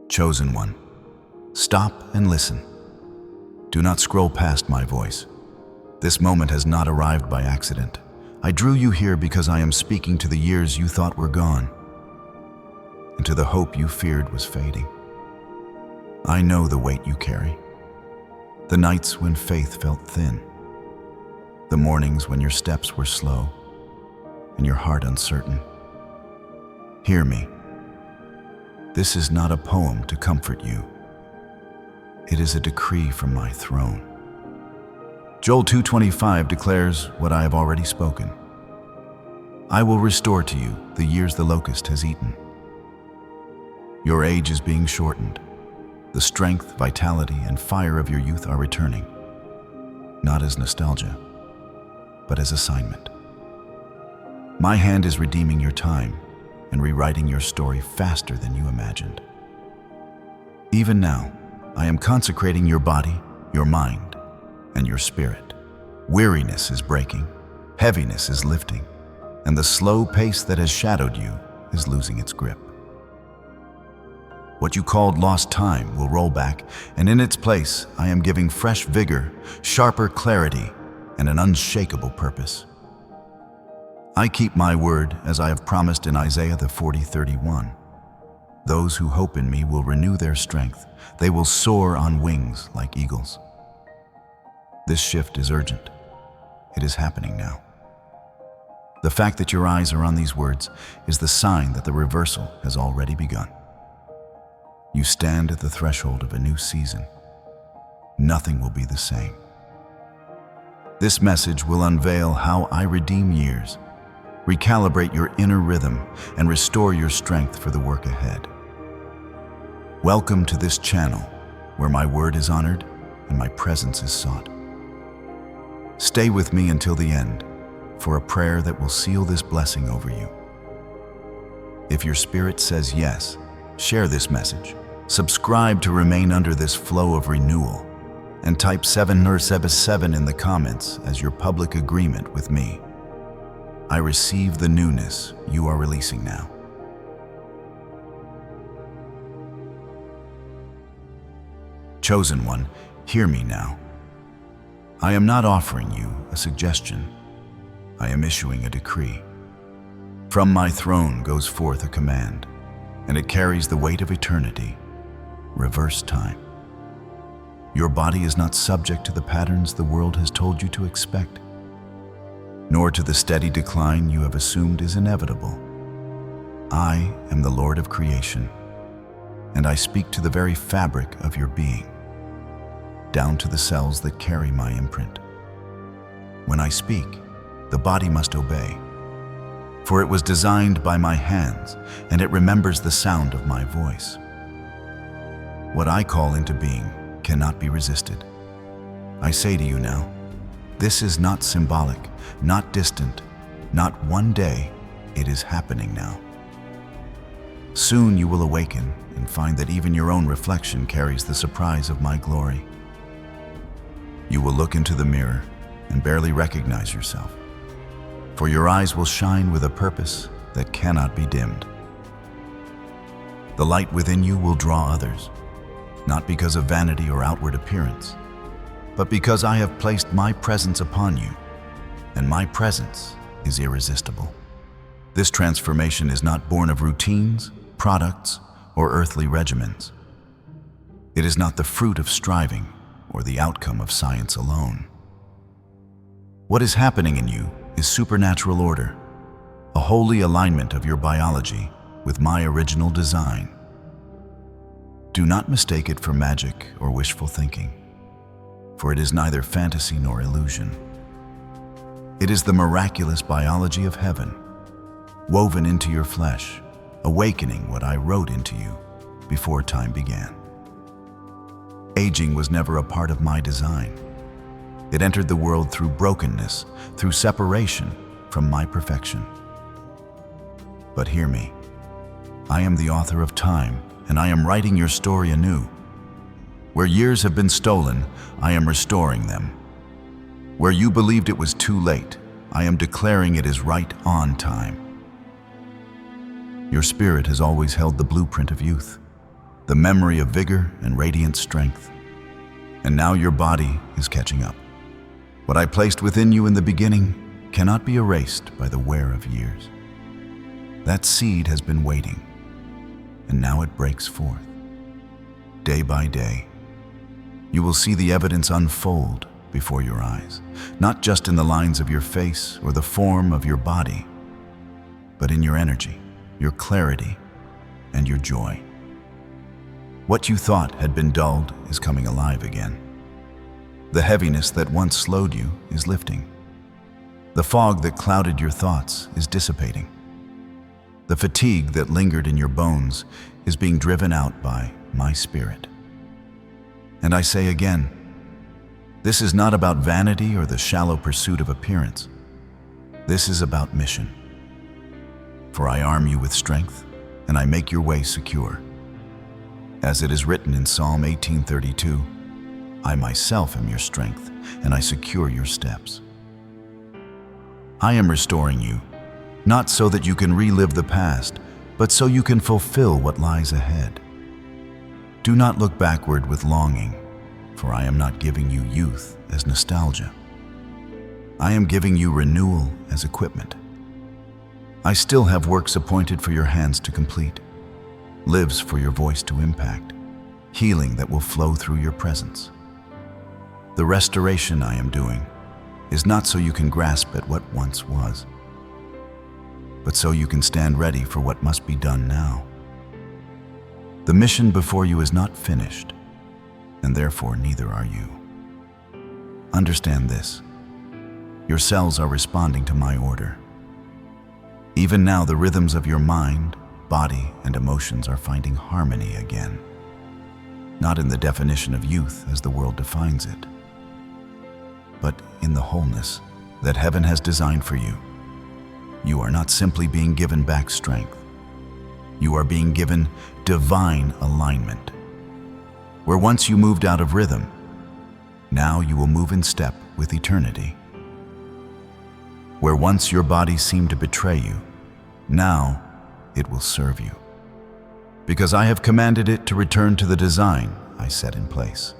Chosen one, stop and listen. Do not scroll past my voice. This moment has not arrived by accident. I drew you here because I am speaking to the years you thought were gone, and to the hope you feared was fading. I know the weight you carry, the nights when faith felt thin, the mornings when your steps were slow and your heart uncertain. Hear me. This is not a poem to comfort you. It is a decree from my throne. Joel 2:25 declares what I have already spoken. I will restore to you the years the locust has eaten. Your age is being shortened. The strength, vitality, and fire of your youth are returning, not as nostalgia, but as assignment. My hand is redeeming your time and rewriting your story faster than you imagined. Even now, I am consecrating your body, your mind, and your spirit. Weariness is breaking, heaviness is lifting, and the slow pace that has shadowed you is losing its grip. What you called lost time will roll back, and in its place, I am giving fresh vigor, sharper clarity, and an unshakable purpose. I keep my word as I have promised in Isaiah 40:31. Those who hope in me will renew their strength. They will soar on wings like eagles. This shift is urgent. It is happening now. The fact that your eyes are on these words is the sign that the reversal has already begun. You stand at the threshold of a new season. Nothing will be the same. This message will unveil how I redeem years, recalibrate your inner rhythm, and restore your strength for the work ahead. Welcome to this channel where my word is honored and my presence is sought. Stay with me until the end for a prayer that will seal this blessing over you. If your spirit says yes, share this message. Subscribe to remain under this flow of renewal, and type 7 in the comments as your public agreement with me. I receive the newness you are releasing now. Chosen one, hear me now. I am not offering you a suggestion. I am issuing a decree. From my throne goes forth a command, and it carries the weight of eternity. Reverse time. Your body is not subject to the patterns the world has told you to expect, nor to the steady decline you have assumed is inevitable. I am the Lord of creation, and I speak to the very fabric of your being, down to the cells that carry my imprint. When I speak, the body must obey, for it was designed by my hands, and it remembers the sound of my voice. What I call into being cannot be resisted. I say to you now, this is not symbolic, not distant, not one day. It is happening now. Soon you will awaken and find that even your own reflection carries the surprise of my glory. You will look into the mirror and barely recognize yourself, for your eyes will shine with a purpose that cannot be dimmed. The light within you will draw others, not because of vanity or outward appearance, but because I have placed my presence upon you, and my presence is irresistible. This transformation is not born of routines, products, or earthly regimens. It is not the fruit of striving or the outcome of science alone. What is happening in you is supernatural order, a holy alignment of your biology with my original design. Do not mistake it for magic or wishful thinking, for it is neither fantasy nor illusion. It is the miraculous biology of heaven, woven into your flesh, awakening what I wrote into you before time began. Aging was never a part of my design. It entered the world through brokenness, through separation from my perfection. But hear me, I am the author of time, and I am writing your story anew. Where years have been stolen, I am restoring them. Where you believed it was too late, I am declaring it is right on time. Your spirit has always held the blueprint of youth, the memory of vigor and radiant strength. And now your body is catching up. What I placed within you in the beginning cannot be erased by the wear of years. That seed has been waiting, and now it breaks forth. Day by day, you will see the evidence unfold before your eyes, not just in the lines of your face or the form of your body, but in your energy, your clarity, and your joy. What you thought had been dulled is coming alive again. The heaviness that once slowed you is lifting. The fog that clouded your thoughts is dissipating. The fatigue that lingered in your bones is being driven out by my Spirit. And I say again, this is not about vanity or the shallow pursuit of appearance. This is about mission. For I arm you with strength, and I make your way secure. As it is written in Psalm 18:32, I myself am your strength, and I secure your steps. I am restoring you, not so that you can relive the past, but so you can fulfill what lies ahead. Do not look backward with longing, for I am not giving you youth as nostalgia. I am giving you renewal as equipment. I still have works appointed for your hands to complete, lives for your voice to impact, healing that will flow through your presence. The restoration I am doing is not so you can grasp at what once was, but so you can stand ready for what must be done now. The mission before you is not finished, and therefore neither are you. Understand this: your cells are responding to my order. Even now, the rhythms of your mind, body, and emotions are finding harmony again, not in the definition of youth as the world defines it, but in the wholeness that heaven has designed for you. You are not simply being given back strength. You are being given divine alignment. Where once you moved out of rhythm, now you will move in step with eternity. Where once your body seemed to betray you, now it will serve you. Because I have commanded it to return to the design I set in place.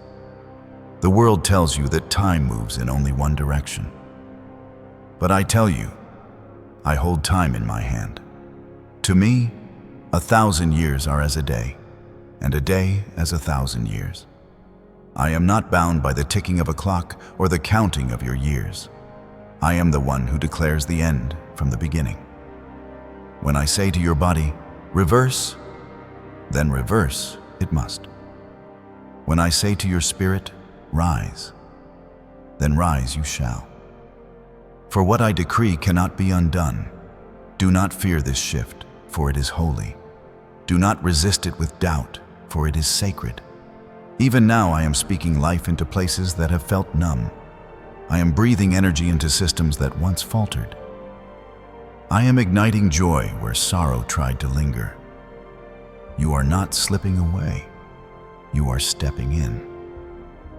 The world tells you that time moves in only one direction. But I tell you, I hold time in my hand. To me, 1,000 years are as a day, and a day as 1,000 years. I am not bound by the ticking of a clock or the counting of your years. I am the one who declares the end from the beginning. When I say to your body, reverse, then reverse it must. When I say to your spirit, rise, then rise you shall. For what I decree cannot be undone. Do not fear this shift, for it is holy. Do not resist it with doubt, for it is sacred. Even now I am speaking life into places that have felt numb. I am breathing energy into systems that once faltered. I am igniting joy where sorrow tried to linger. You are not slipping away. You are stepping in.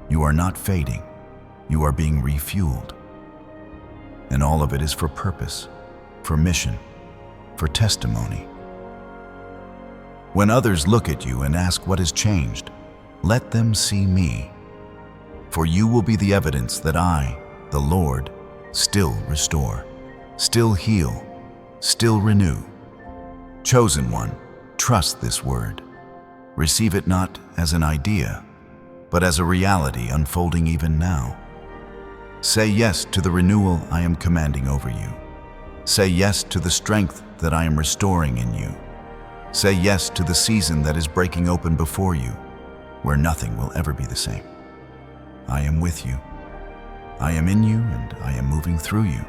You are not fading. You are being refueled. And all of it is for purpose, for mission, for testimony. When others look at you and ask what has changed, let them see me. For you will be the evidence that I, the Lord, still restore, still heal, still renew. Chosen one, trust this word. Receive it not as an idea, but as a reality unfolding even now. Say yes to the renewal I am commanding over you. Say yes to the strength that I am restoring in you. Say yes to the season that is breaking open before you, where nothing will ever be the same. I am with you. I am in you, and I am moving through you.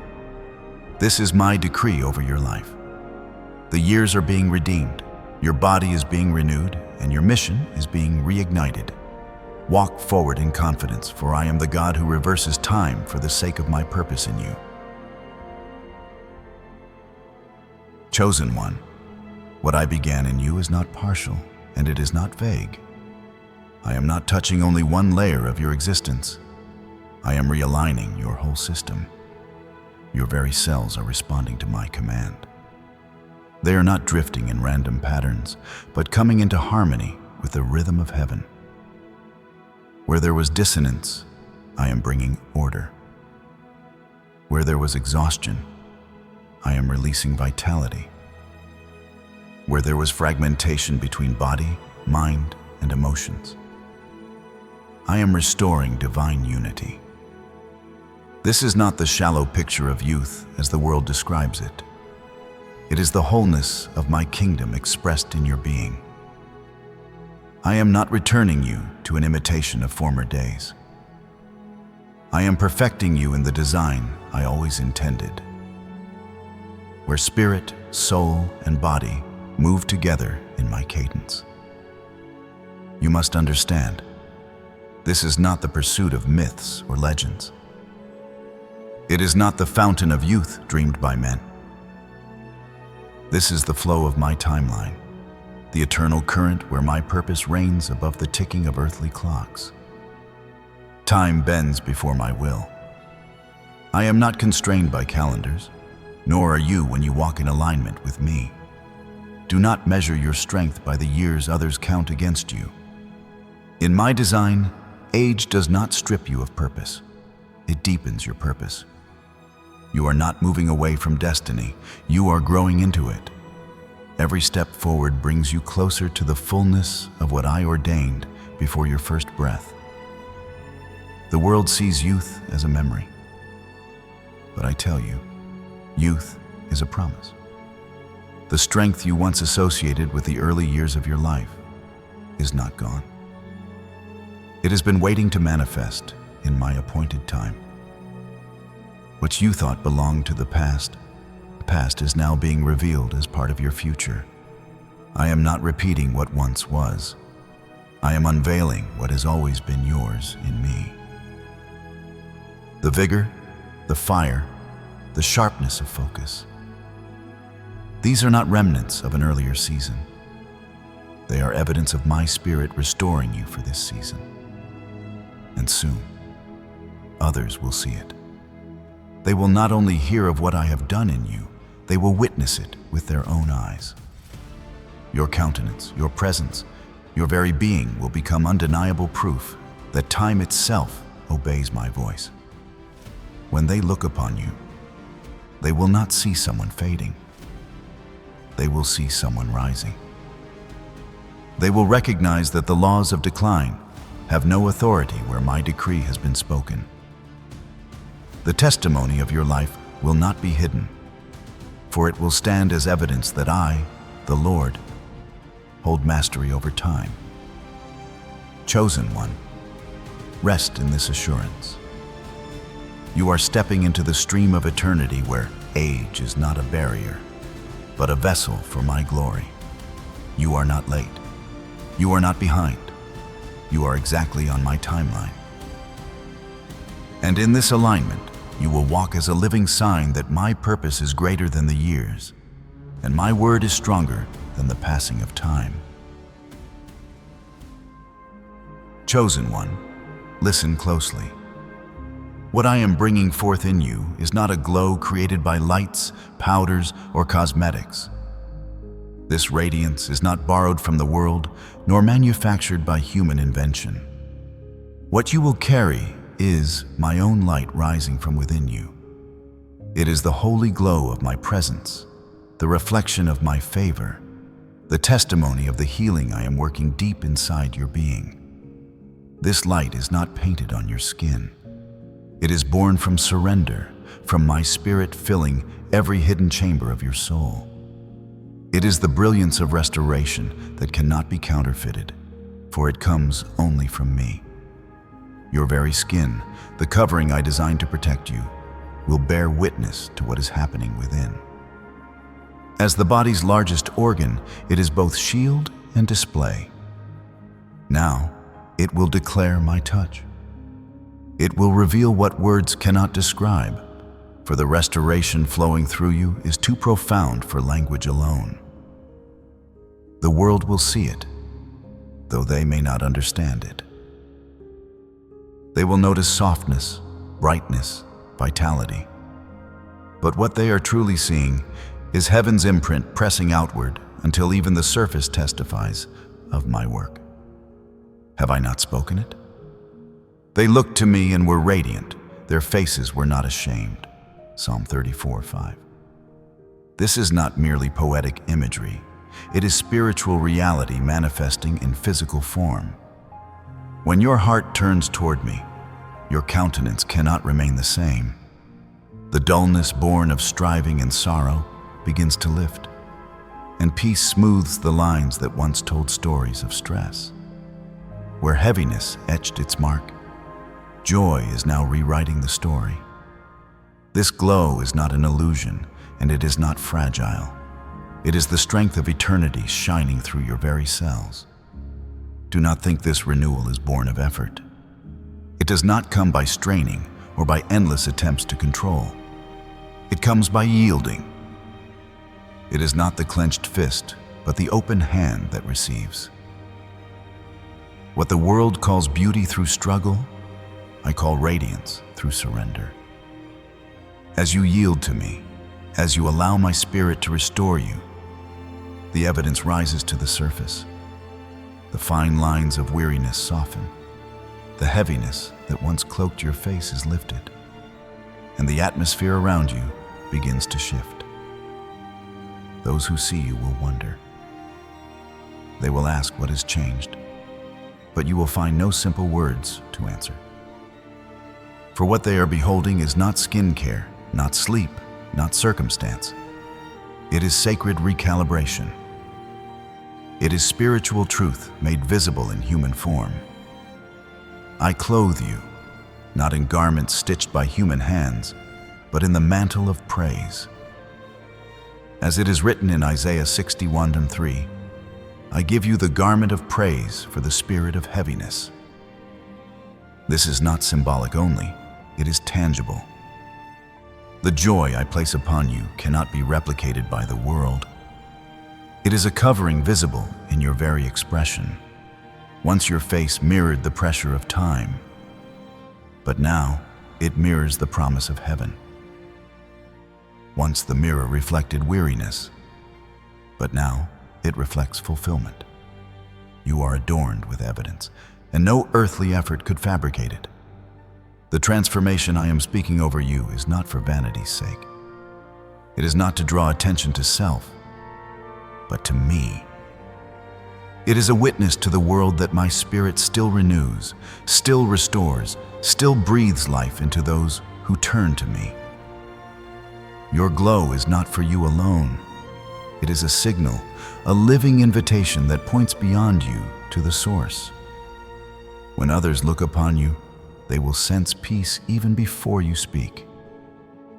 This is my decree over your life. The years are being redeemed, your body is being renewed, and your mission is being reignited. Walk forward in confidence, for I am the God who reverses time for the sake of my purpose in you. Chosen one, what I began in you is not partial, and it is not vague. I am not touching only one layer of your existence. I am realigning your whole system. Your very cells are responding to my command. They are not drifting in random patterns, but coming into harmony with the rhythm of heaven. Where there was dissonance, I am bringing order. Where there was exhaustion, I am releasing vitality. Where there was fragmentation between body, mind, and emotions, I am restoring divine unity. This is not the shallow picture of youth as the world describes it. It is the wholeness of my kingdom expressed in your being. I am not returning you to an imitation of former days. I am perfecting you in the design I always intended, where spirit, soul, and body move together in my cadence. You must understand, this is not the pursuit of myths or legends. It is not the fountain of youth dreamed by men. This is the flow of my timeline, the eternal current where my purpose reigns above the ticking of earthly clocks. Time bends before my will. I am not constrained by calendars, nor are you when you walk in alignment with me. Do not measure your strength by the years others count against you. In my design, age does not strip you of purpose. It deepens your purpose. You are not moving away from destiny. You are growing into it. Every step forward brings you closer to the fullness of what I ordained before your first breath. The world sees youth as a memory. But I tell you, youth is a promise. The strength you once associated with the early years of your life is not gone. It has been waiting to manifest in my appointed time. What you thought belonged to the past is now being revealed as part of your future. I am not repeating what once was. I am unveiling what has always been yours in me. The vigor, the fire, the sharpness of focus. These are not remnants of an earlier season. They are evidence of my spirit restoring you for this season. And soon, others will see it. They will not only hear of what I have done in you, they will witness it with their own eyes. Your countenance, your presence, your very being will become undeniable proof that time itself obeys my voice. When they look upon you, they will not see someone fading. They will see someone rising. They will recognize that the laws of decline have no authority where my decree has been spoken. The testimony of your life will not be hidden, for it will stand as evidence that I, the Lord, hold mastery over time. Chosen one, rest in this assurance. You are stepping into the stream of eternity where age is not a barrier, but a vessel for my glory. You are not late. You are not behind. You are exactly on my timeline. And in this alignment, you will walk as a living sign that my purpose is greater than the years, and my word is stronger than the passing of time. Chosen one, listen closely. What I am bringing forth in you is not a glow created by lights, powders, or cosmetics. This radiance is not borrowed from the world, nor manufactured by human invention. What you will carry is my own light rising from within you. It is the holy glow of my presence, the reflection of my favor, the testimony of the healing I am working deep inside your being. This light is not painted on your skin. It is born from surrender, from my spirit filling every hidden chamber of your soul. It is the brilliance of restoration that cannot be counterfeited, for it comes only from me. Your very skin, the covering I designed to protect you, will bear witness to what is happening within. As the body's largest organ, it is both shield and display. Now, it will declare my touch. It will reveal what words cannot describe, for the restoration flowing through you is too profound for language alone. The world will see it, though they may not understand it. They will notice softness, brightness, vitality. But what they are truly seeing is heaven's imprint pressing outward until even the surface testifies of my work. Have I not spoken it? They looked to me and were radiant. Their faces were not ashamed. Psalm 34:5. This is not merely poetic imagery. It is spiritual reality manifesting in physical form. When your heart turns toward me, your countenance cannot remain the same. The dullness born of striving and sorrow begins to lift, and peace smooths the lines that once told stories of stress. Where heaviness etched its mark, joy is now rewriting the story. This glow is not an illusion, and it is not fragile. It is the strength of eternity shining through your very cells. Do not think this renewal is born of effort. It does not come by straining or by endless attempts to control. It comes by yielding. It is not the clenched fist, but the open hand that receives. What the world calls beauty through struggle, I call radiance through surrender. As you yield to me, as you allow my spirit to restore you, the evidence rises to the surface. The fine lines of weariness soften. The heaviness that once cloaked your face is lifted, and the atmosphere around you begins to shift. Those who see you will wonder. They will ask what has changed, but you will find no simple words to answer. For what they are beholding is not skin care, not sleep, not circumstance. It is sacred recalibration. It is spiritual truth made visible in human form. I clothe you, not in garments stitched by human hands, but in the mantle of praise. As it is written in Isaiah 61:3, I give you the garment of praise for the spirit of heaviness. This is not symbolic only, it is tangible. The joy I place upon you cannot be replicated by the world. It is a covering visible in your very expression. Once your face mirrored the pressure of time, but now it mirrors the promise of heaven. Once the mirror reflected weariness, but now it reflects fulfillment. You are adorned with evidence, and no earthly effort could fabricate it. The transformation I am speaking over you is not for vanity's sake. It is not to draw attention to self, but to me. It is a witness to the world that my spirit still renews, still restores, still breathes life into those who turn to me. Your glow is not for you alone. It is a signal, a living invitation that points beyond you to the source. When others look upon you, they will sense peace even before you speak.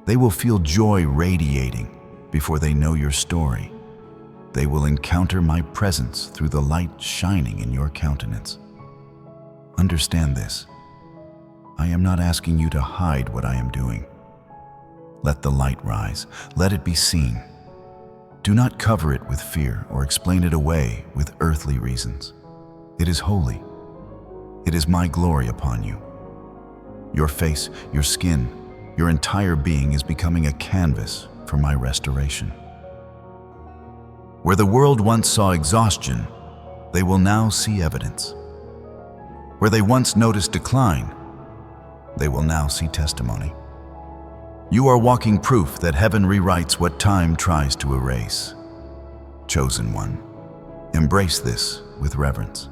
They will feel joy radiating before they know your story. They will encounter my presence through the light shining in your countenance. Understand this. I am not asking you to hide what I am doing. Let the light rise. Let it be seen. Do not cover it with fear or explain it away with earthly reasons. It is holy. It is my glory upon you. Your face, your skin, your entire being is becoming a canvas for my restoration. Where the world once saw exhaustion, they will now see evidence. Where they once noticed decline, they will now see testimony. You are walking proof that heaven rewrites what time tries to erase. Chosen one, embrace this with reverence.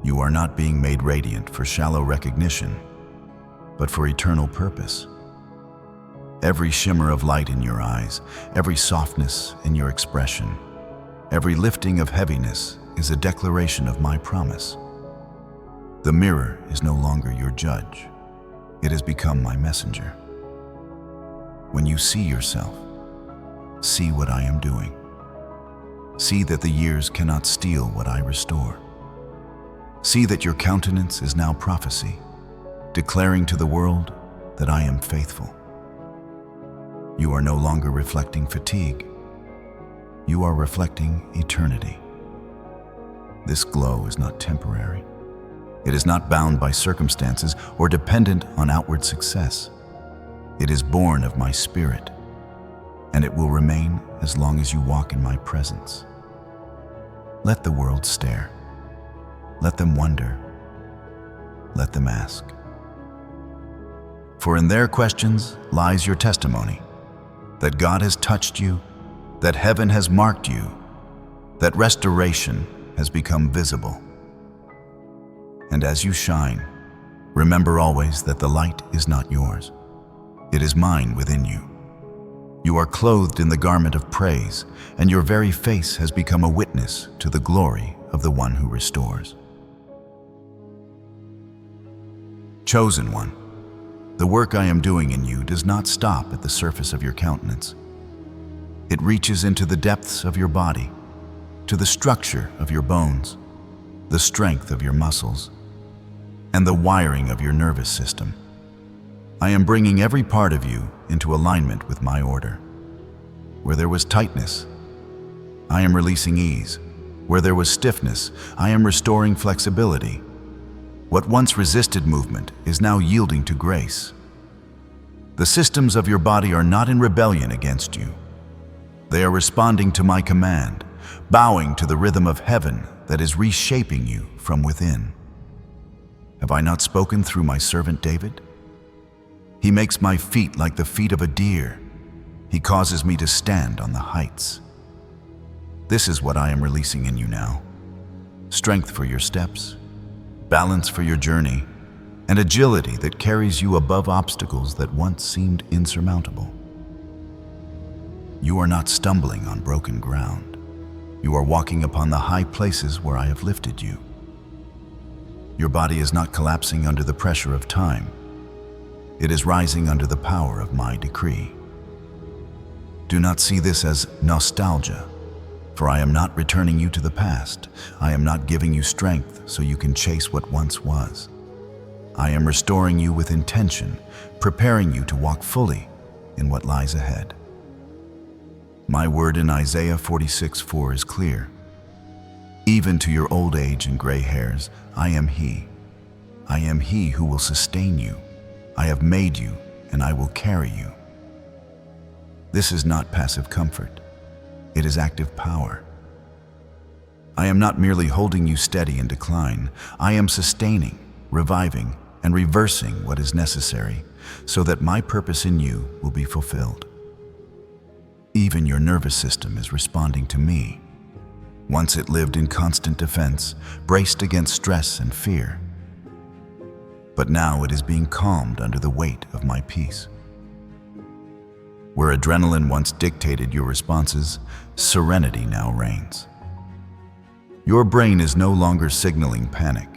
You are not being made radiant for shallow recognition, but for eternal purpose. Every shimmer of light in your eyes, every softness in your expression, every lifting of heaviness is a declaration of my promise. The mirror is no longer your judge. It has become my messenger. When you see yourself, see what I am doing. See that the years cannot steal what I restore. See that your countenance is now prophecy, declaring to the world that I am faithful. You are no longer reflecting fatigue. You are reflecting eternity. This glow is not temporary. It is not bound by circumstances or dependent on outward success. It is born of my spirit, and it will remain as long as you walk in my presence. Let the world stare. Let them wonder. Let them ask. For in their questions lies your testimony, that God has touched you, that heaven has marked you, that restoration has become visible. And as you shine, remember always that the light is not yours. It is mine within you. You are clothed in the garment of praise, and your very face has become a witness to the glory of the one who restores. Chosen one, the work I am doing in you does not stop at the surface of your countenance. It reaches into the depths of your body, to the structure of your bones, the strength of your muscles, and the wiring of your nervous system. I am bringing every part of you into alignment with my order. Where there was tightness, I am releasing ease. Where there was stiffness, I am restoring flexibility. What once resisted movement is now yielding to grace. The systems of your body are not in rebellion against you. They are responding to my command, bowing to the rhythm of heaven that is reshaping you from within. Have I not spoken through my servant David? He makes my feet like the feet of a deer. He causes me to stand on the heights. This is what I am releasing in you now. Strength for your steps, balance for your journey, and agility that carries you above obstacles that once seemed insurmountable. You are not stumbling on broken ground. You are walking upon the high places where I have lifted you. Your body is not collapsing under the pressure of time. It is rising under the power of my decree. Do not see this as nostalgia, for I am not returning you to the past. I am not giving you strength so you can chase what once was. I am restoring you with intention, preparing you to walk fully in what lies ahead. My word in Isaiah 46:4 is clear. Even to your old age and gray hairs, I am He. I am He who will sustain you. I have made you, and I will carry you. This is not passive comfort. It is active power. I am not merely holding you steady in decline. I am sustaining, reviving, and reversing what is necessary so that my purpose in you will be fulfilled. Even your nervous system is responding to me. Once it lived in constant defense, braced against stress and fear. But now it is being calmed under the weight of my peace. Where adrenaline once dictated your responses, serenity now reigns. Your brain is no longer signaling panic.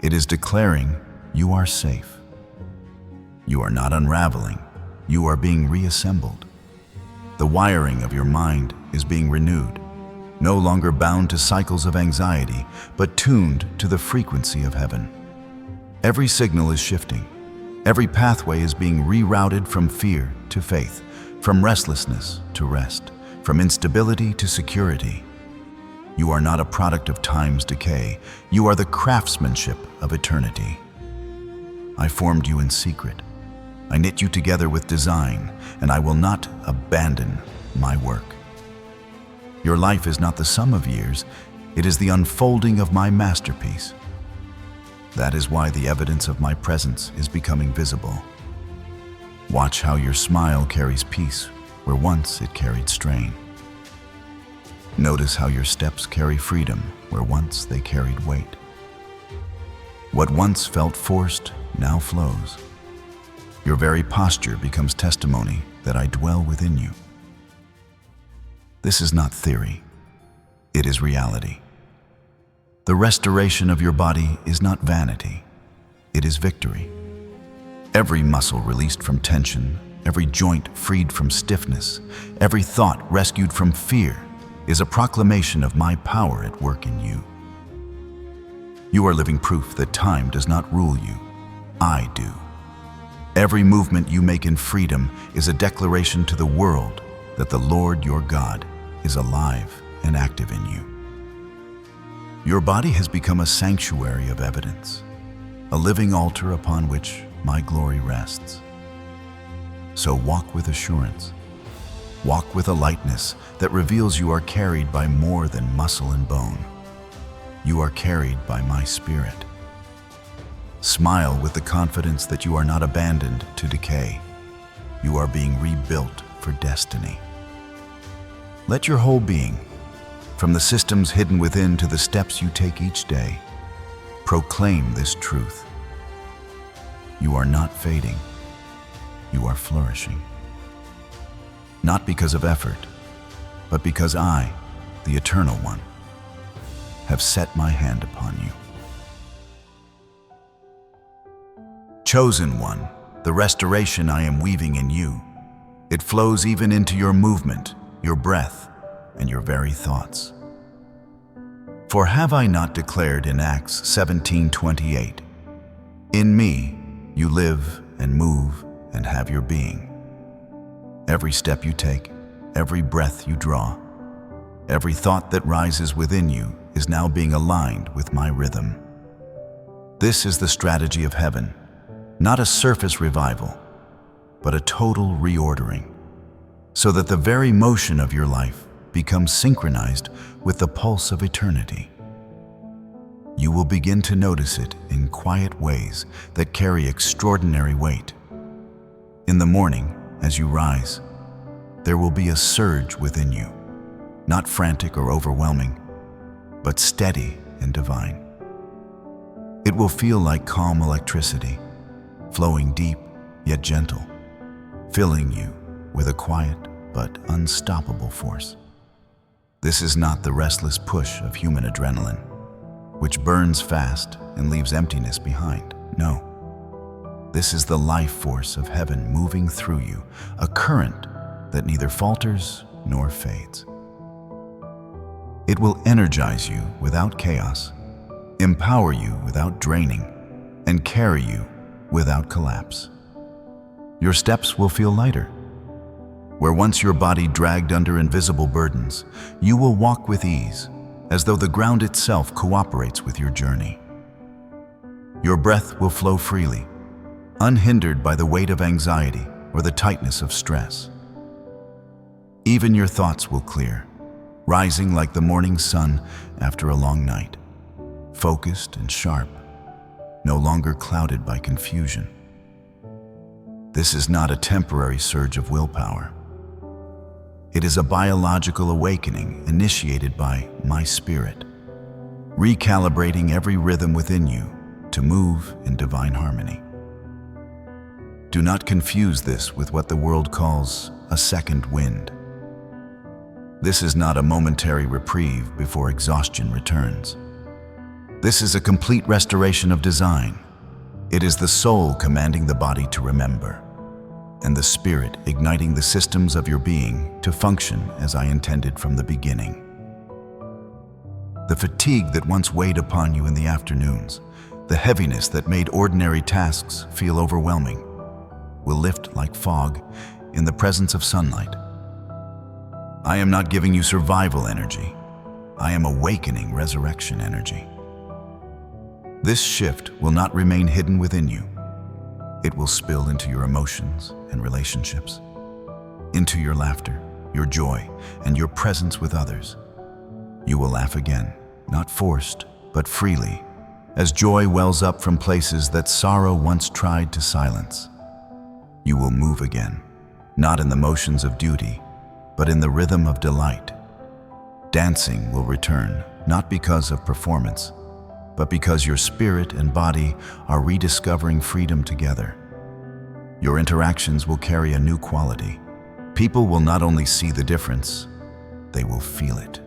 It is declaring you are safe. You are not unraveling. You are being reassembled. The wiring of your mind is being renewed, no longer bound to cycles of anxiety, but tuned to the frequency of heaven. Every signal is shifting. Every pathway is being rerouted from fear to faith, from restlessness to rest, from instability to security. You are not a product of time's decay. You are the craftsmanship of eternity. I formed you in secret. I knit you together with design, and I will not abandon my work. Your life is not the sum of years. It is the unfolding of my masterpiece. That is why the evidence of my presence is becoming visible. Watch how your smile carries peace where once it carried strain. Notice how your steps carry freedom where once they carried weight. What once felt forced now flows. Your very posture becomes testimony that I dwell within you. This is not theory. It is reality. The restoration of your body is not vanity. It is victory. Every muscle released from tension, every joint freed from stiffness, every thought rescued from fear is a proclamation of my power at work in you. You are living proof that time does not rule you. I do. Every movement you make in freedom is a declaration to the world that the Lord your God is alive and active in you. Your body has become a sanctuary of evidence, a living altar upon which my glory rests. So walk with assurance. Walk with a lightness that reveals you are carried by more than muscle and bone. You are carried by my Spirit. Smile with the confidence that you are not abandoned to decay. You are being rebuilt for destiny. Let your whole being, from the systems hidden within to the steps you take each day, proclaim this truth. You are not fading. You are flourishing. Not because of effort, but because I, the Eternal One, have set my hand upon you. Chosen One, the restoration I am weaving in you, it flows even into your movement, your breath, and your very thoughts. For have I not declared in Acts 17:28, in me you live and move and have your being. Every step you take, every breath you draw, every thought that rises within you is now being aligned with my rhythm. This is the strategy of heaven, not a surface revival, but a total reordering, so that the very motion of your life becomes synchronized with the pulse of eternity. You will begin to notice it in quiet ways that carry extraordinary weight. In the morning, as you rise, there will be a surge within you, not frantic or overwhelming, but steady and divine. It will feel like calm electricity, flowing deep yet gentle, filling you with a quiet but unstoppable force. This is not the restless push of human adrenaline, which burns fast and leaves emptiness behind. No. This is the life force of heaven moving through you, a current that neither falters nor fades. It will energize you without chaos, empower you without draining, and carry you without collapse. Your steps will feel lighter. Where once your body dragged under invisible burdens, you will walk with ease, as though the ground itself cooperates with your journey. Your breath will flow freely, unhindered by the weight of anxiety or the tightness of stress. Even your thoughts will clear, rising like the morning sun after a long night, focused and sharp, no longer clouded by confusion. This is not a temporary surge of willpower. It is a biological awakening initiated by my Spirit, recalibrating every rhythm within you to move in divine harmony. Do not confuse this with what the world calls a second wind. This is not a momentary reprieve before exhaustion returns. This is a complete restoration of design. It is the soul commanding the body to remember, and the Spirit igniting the systems of your being to function as I intended from the beginning. The fatigue that once weighed upon you in the afternoons, the heaviness that made ordinary tasks feel overwhelming, will lift like fog in the presence of sunlight. I am not giving you survival energy. I am awakening resurrection energy. This shift will not remain hidden within you. It will spill into your emotions and relationships, into your laughter, your joy, and your presence with others. You will laugh again, not forced, but freely, as joy wells up from places that sorrow once tried to silence. You will move again, not in the motions of duty, but in the rhythm of delight. Dancing will return, not because of performance, but because your spirit and body are rediscovering freedom together. Your interactions will carry a new quality. People will not only see the difference, they will feel it.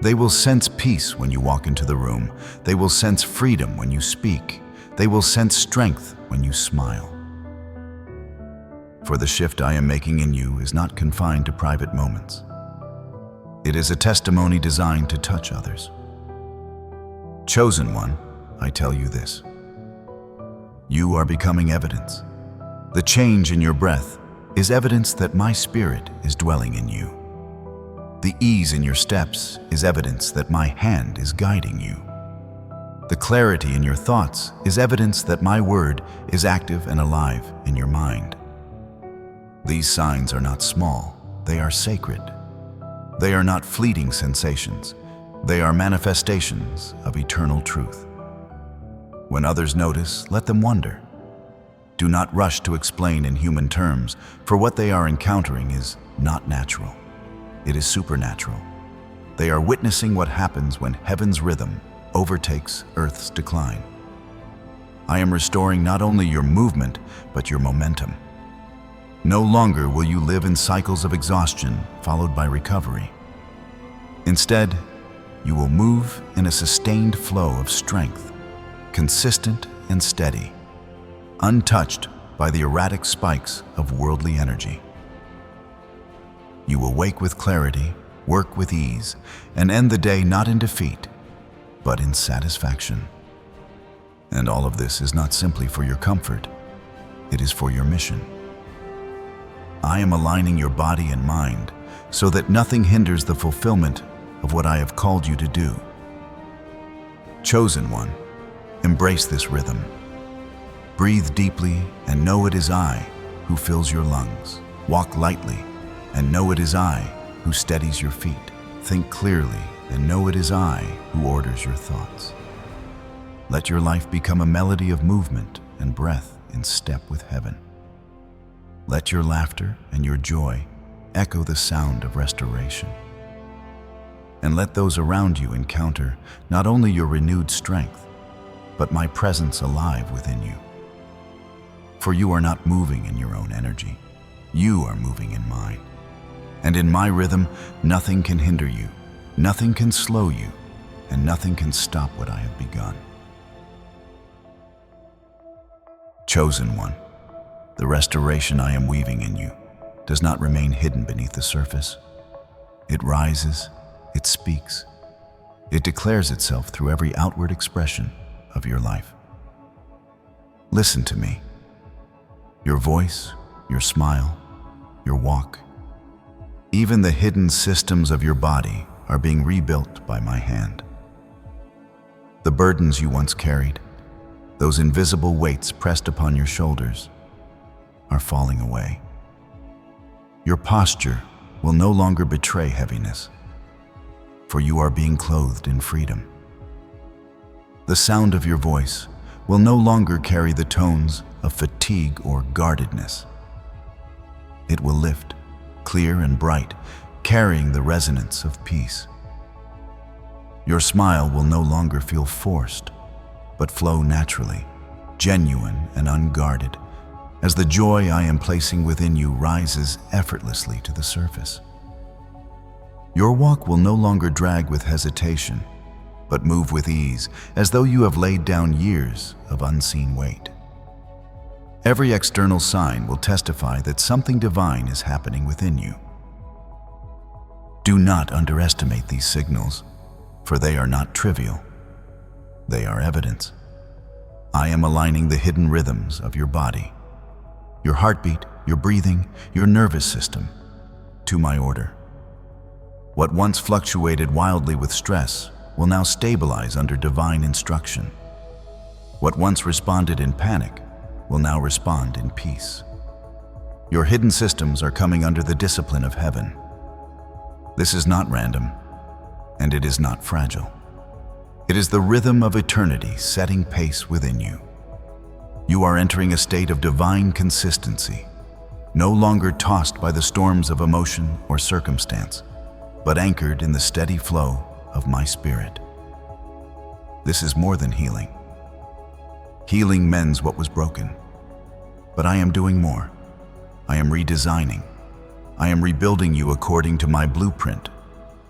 They will sense peace when you walk into the room. They will sense freedom when you speak. They will sense strength when you smile. For the shift I am making in you is not confined to private moments. It is a testimony designed to touch others. Chosen One, I tell you this. You are becoming evidence. The change in your breath is evidence that my Spirit is dwelling in you. The ease in your steps is evidence that my hand is guiding you. The clarity in your thoughts is evidence that my word is active and alive in your mind. These signs are not small, they are sacred. They are not fleeting sensations. They are manifestations of eternal truth. When others notice, let them wonder. Do not rush to explain in human terms, for what they are encountering is not natural. It is supernatural. They are witnessing what happens when heaven's rhythm overtakes earth's decline. I am restoring not only your movement, but your momentum. No longer will you live in cycles of exhaustion followed by recovery. Instead, you will move in a sustained flow of strength, consistent and steady, untouched by the erratic spikes of worldly energy. You will wake with clarity, work with ease, and end the day not in defeat, but in satisfaction. And all of this is not simply for your comfort, it is for your mission. I am aligning your body and mind so that nothing hinders the fulfillment of what I have called you to do. Chosen one, embrace this rhythm. Breathe deeply and know it is I who fills your lungs. Walk lightly and know it is I who steadies your feet. Think clearly and know it is I who orders your thoughts. Let your life become a melody of movement and breath in step with heaven. Let your laughter and your joy echo the sound of restoration. And let those around you encounter not only your renewed strength, but my presence alive within you. For you are not moving in your own energy. You are moving in mine. And in my rhythm, nothing can hinder you, nothing can slow you, and nothing can stop what I have begun. Chosen one, the restoration I am weaving in you does not remain hidden beneath the surface. It rises, it speaks, it declares itself through every outward expression of your life. Listen to me. Your voice, your smile, your walk, even the hidden systems of your body are being rebuilt by my hand. The burdens you once carried, those invisible weights pressed upon your shoulders, are falling away. Your posture will no longer betray heaviness, for you are being clothed in freedom. The sound of your voice will no longer carry the tones of fatigue or guardedness. It will lift, clear and bright, carrying the resonance of peace. Your smile will no longer feel forced, but flow naturally, genuine and unguarded, as the joy I am placing within you rises effortlessly to the surface. Your walk will no longer drag with hesitation, but move with ease, as though you have laid down years of unseen weight. Every external sign will testify that something divine is happening within you. Do not underestimate these signals, for they are not trivial. They are evidence. I am aligning the hidden rhythms of your body, your heartbeat, your breathing, your nervous system, to my order. What once fluctuated wildly with stress will now stabilize under divine instruction. What once responded in panic will now respond in peace. Your hidden systems are coming under the discipline of heaven. This is not random, and it is not fragile. It is the rhythm of eternity setting pace within you. You are entering a state of divine consistency, no longer tossed by the storms of emotion or circumstance, but anchored in the steady flow of my spirit. This is more than healing. Healing mends what was broken, but I am doing more. I am redesigning. I am rebuilding you according to my blueprint,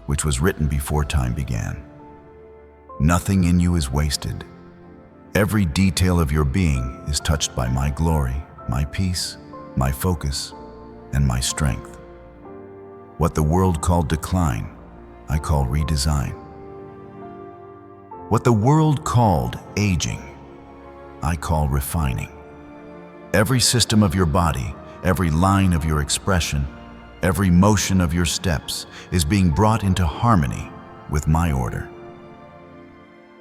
which was written before time began. Nothing in you is wasted. Every detail of your being is touched by my glory, my peace, my focus, and my strength. What the world called decline, I call redesign. What the world called aging, I call refining. Every system of your body, every line of your expression, every motion of your steps is being brought into harmony with my order.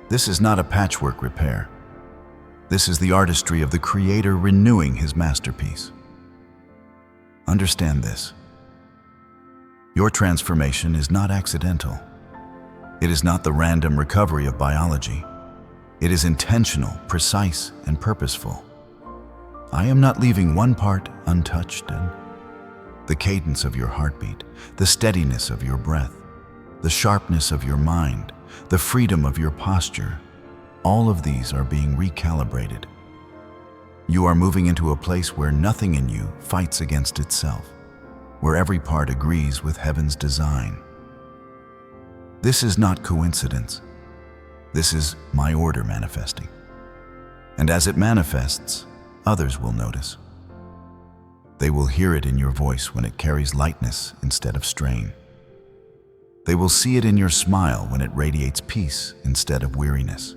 This is not a patchwork repair. This is the artistry of the Creator renewing His masterpiece. Understand this. Your transformation is not accidental. It is not the random recovery of biology. It is intentional, precise, and purposeful. I am not leaving one part untouched, and the cadence of your heartbeat, the steadiness of your breath, the sharpness of your mind, the freedom of your posture, all of these are being recalibrated. You are moving into a place where nothing in you fights against itself, where every part agrees with heaven's design. This is not coincidence. This is my order manifesting. And as it manifests, others will notice. They will hear it in your voice when it carries lightness instead of strain. They will see it in your smile when it radiates peace instead of weariness.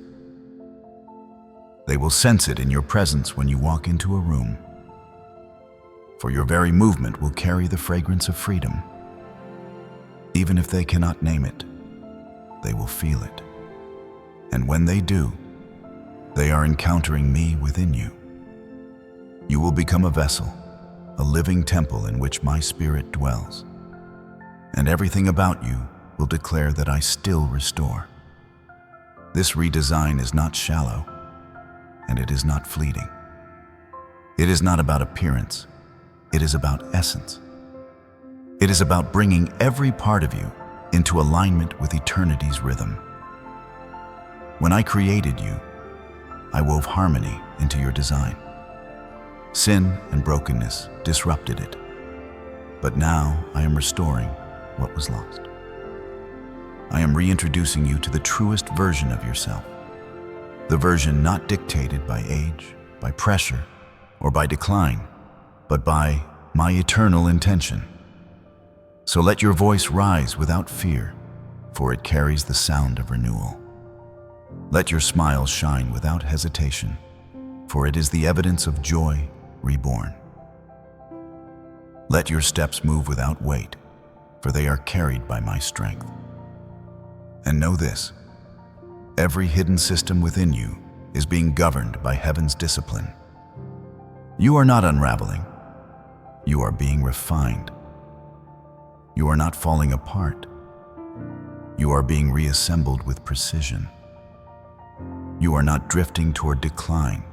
They will sense it in your presence when you walk into a room. For your very movement will carry the fragrance of freedom. Even if they cannot name it, they will feel it. And when they do, they are encountering me within you. You will become a vessel, a living temple in which my spirit dwells. And everything about you will declare that I still restore. This redesign is not shallow, and it is not fleeting. It is not about appearance. It is about essence. It is about bringing every part of you into alignment with eternity's rhythm. When I created you, I wove harmony into your design. Sin and brokenness disrupted it, but now I am restoring what was lost. I am reintroducing you to the truest version of yourself, the version not dictated by age, by pressure, or by decline, but by my eternal intention. So let your voice rise without fear, for it carries the sound of renewal. Let your smile shine without hesitation, for it is the evidence of joy reborn. Let your steps move without weight, for they are carried by my strength. And know this, every hidden system within you is being governed by heaven's discipline. You are not unraveling. You are being refined. You are not falling apart. You are being reassembled with precision. You are not drifting toward decline.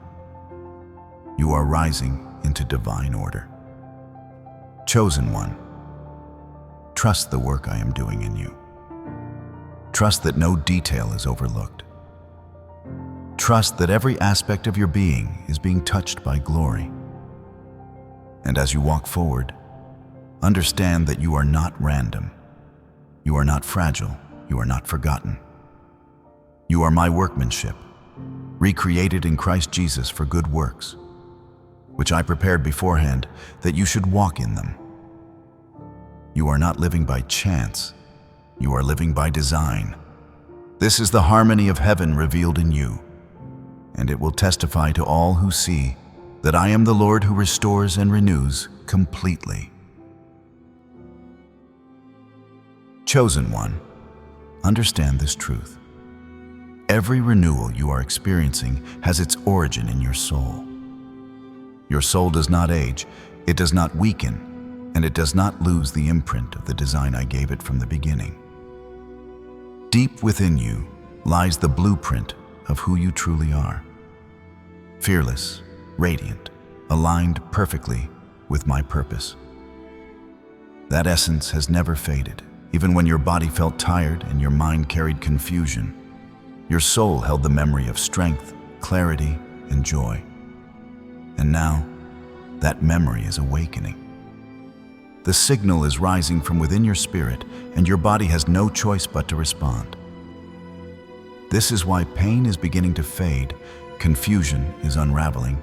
You are rising into divine order. Chosen one, trust the work I am doing in you. Trust that no detail is overlooked. Trust that every aspect of your being is being touched by glory. And as you walk forward, understand that you are not random. You are not fragile. You are not forgotten. You are my workmanship, recreated in Christ Jesus for good works, which I prepared beforehand that you should walk in them. You are not living by chance. You are living by design. This is the harmony of heaven revealed in you, and it will testify to all who see that I am the Lord who restores and renews completely. Chosen one, understand this truth. Every renewal you are experiencing has its origin in your soul. Your soul does not age, it does not weaken, and it does not lose the imprint of the design I gave it from the beginning. Deep within you lies the blueprint of who you truly are. Fearless, radiant, aligned perfectly with my purpose. That essence has never faded. Even when your body felt tired and your mind carried confusion, your soul held the memory of strength, clarity, and joy. And now, that memory is awakening. The signal is rising from within your spirit, and your body has no choice but to respond. This is why pain is beginning to fade, confusion is unraveling,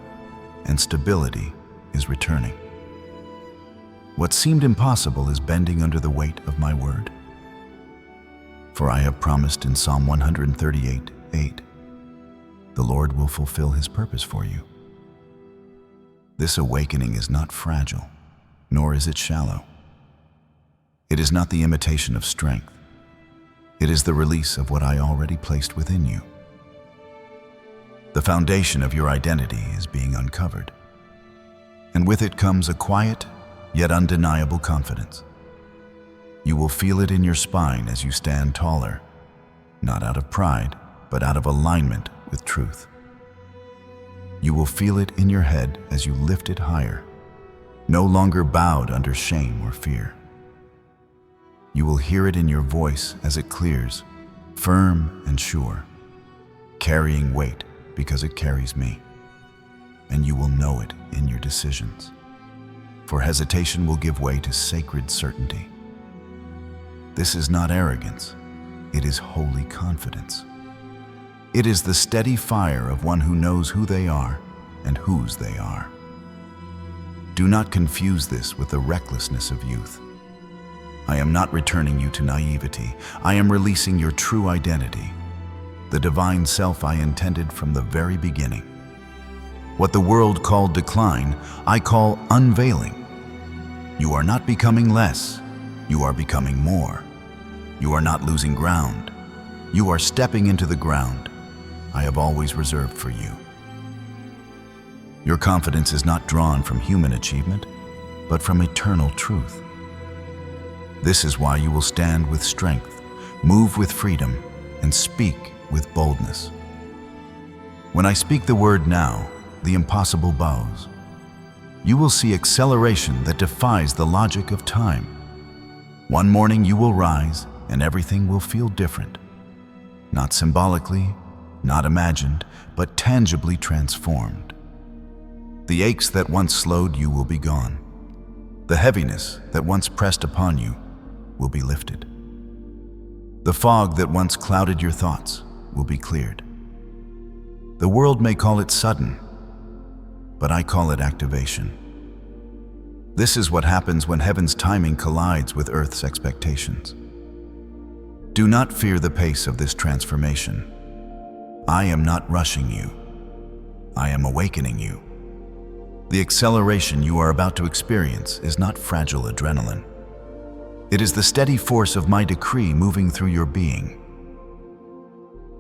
and stability is returning. What seemed impossible is bending under the weight of my word. For I have promised in Psalm 138:8, the Lord will fulfill his purpose for you. This awakening is not fragile, nor is it shallow. It is not the imitation of strength. It is the release of what I already placed within you. The foundation of your identity is being uncovered, and with it comes a quiet yet undeniable confidence. You will feel it in your spine as you stand taller, not out of pride, but out of alignment with truth. You will feel it in your head as you lift it higher, no longer bowed under shame or fear. You will hear it in your voice as it clears, firm and sure, carrying weight because it carries me. And you will know it in your decisions, for hesitation will give way to sacred certainty. This is not arrogance, it is holy confidence. It is the steady fire of one who knows who they are and whose they are. Do not confuse this with the recklessness of youth. I am not returning you to naivety. I am releasing your true identity, the divine self I intended from the very beginning. What the world called decline, I call unveiling. You are not becoming less, you are becoming more. You are not losing ground, you are stepping into the ground I have always reserved for you. Your confidence is not drawn from human achievement, but from eternal truth. This is why you will stand with strength, move with freedom, and speak with boldness. When I speak the word now, the impossible bows. You will see acceleration that defies the logic of time. One morning you will rise and everything will feel different. Not symbolically, not imagined, but tangibly transformed. The aches that once slowed you will be gone. The heaviness that once pressed upon you will be lifted. The fog that once clouded your thoughts will be cleared. The world may call it sudden, but I call it activation. This is what happens when heaven's timing collides with earth's expectations. Do not fear the pace of this transformation. I am not rushing you. I am awakening you. The acceleration you are about to experience is not fragile adrenaline. It is the steady force of my decree moving through your being.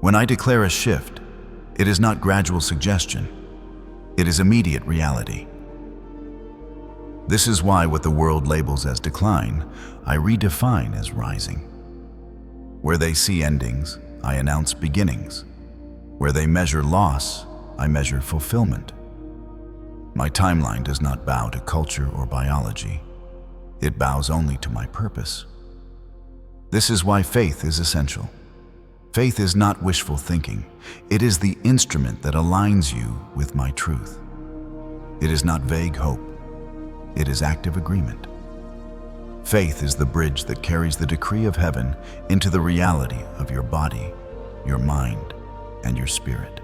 When I declare a shift, it is not gradual suggestion. It is immediate reality. This is why what the world labels as decline, I redefine as rising. Where they see endings, I announce beginnings. Where they measure loss, I measure fulfillment. My timeline does not bow to culture or biology. It bows only to my purpose. This is why faith is essential. Faith is not wishful thinking. It is the instrument that aligns you with my truth. It is not vague hope. It is active agreement. Faith is the bridge that carries the decree of heaven into the reality of your body, your mind, and your spirit.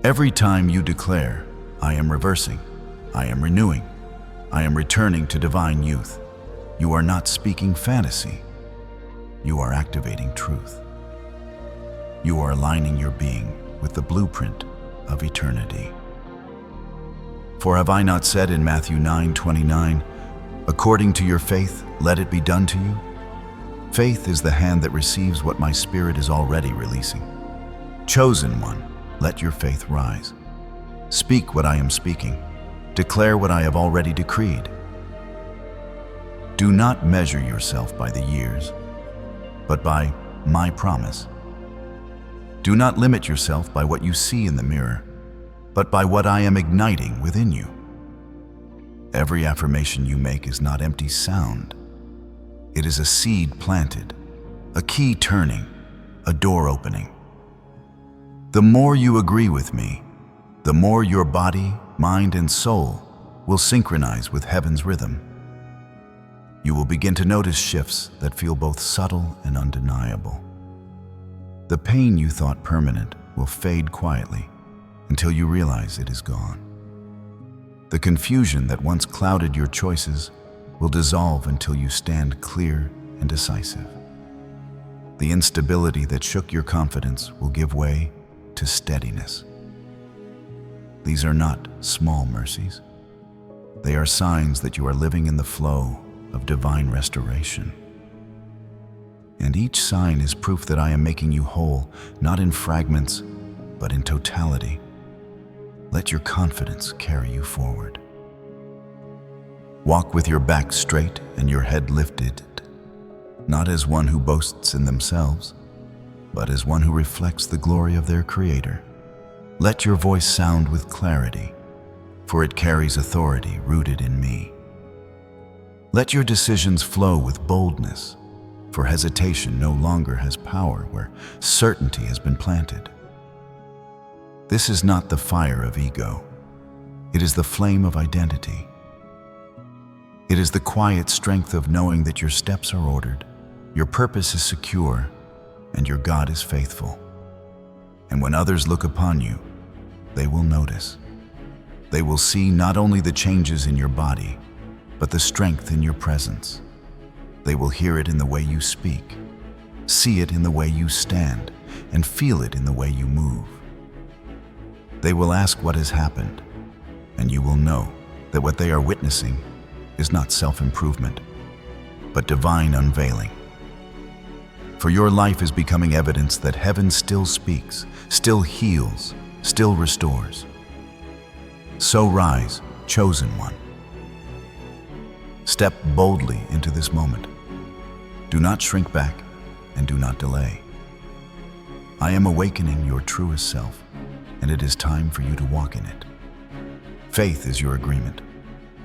Every time you declare, I am reversing, I am renewing, I am returning to divine youth, you are not speaking fantasy. You are activating truth. You are aligning your being with the blueprint of eternity. For have I not said in Matthew 9:29, according to your faith, let it be done to you? Faith is the hand that receives what my spirit is already releasing. Chosen one, let your faith rise. Speak what I am speaking. Declare what I have already decreed. Do not measure yourself by the years, but by my promise. Do not limit yourself by what you see in the mirror, but by what I am igniting within you. Every affirmation you make is not empty sound. It is a seed planted, a key turning, a door opening. The more you agree with me, the more your body, mind, and soul will synchronize with heaven's rhythm. You will begin to notice shifts that feel both subtle and undeniable. The pain you thought permanent will fade quietly until you realize it is gone. The confusion that once clouded your choices will dissolve until you stand clear and decisive. The instability that shook your confidence will give way to steadiness. These are not small mercies. They are signs that you are living in the flow of divine restoration. And each sign is proof that I am making you whole, not in fragments, but in totality. Let your confidence carry you forward. Walk with your back straight and your head lifted, not as one who boasts in themselves, but as one who reflects the glory of their Creator. Let your voice sound with clarity, for it carries authority rooted in me. Let your decisions flow with boldness, for hesitation no longer has power where certainty has been planted. This is not the fire of ego. It is the flame of identity. It is the quiet strength of knowing that your steps are ordered, your purpose is secure, and your God is faithful. And when others look upon you, they will notice. They will see not only the changes in your body, but the strength in your presence. They will hear it in the way you speak, see it in the way you stand, and feel it in the way you move. They will ask what has happened, and you will know that what they are witnessing is not self-improvement, but divine unveiling. For your life is becoming evidence that heaven still speaks, still heals, still restores. So rise, chosen one. Step boldly into this moment. Do not shrink back and do not delay. I am awakening your truest self, and it is time for you to walk in it. Faith is your agreement.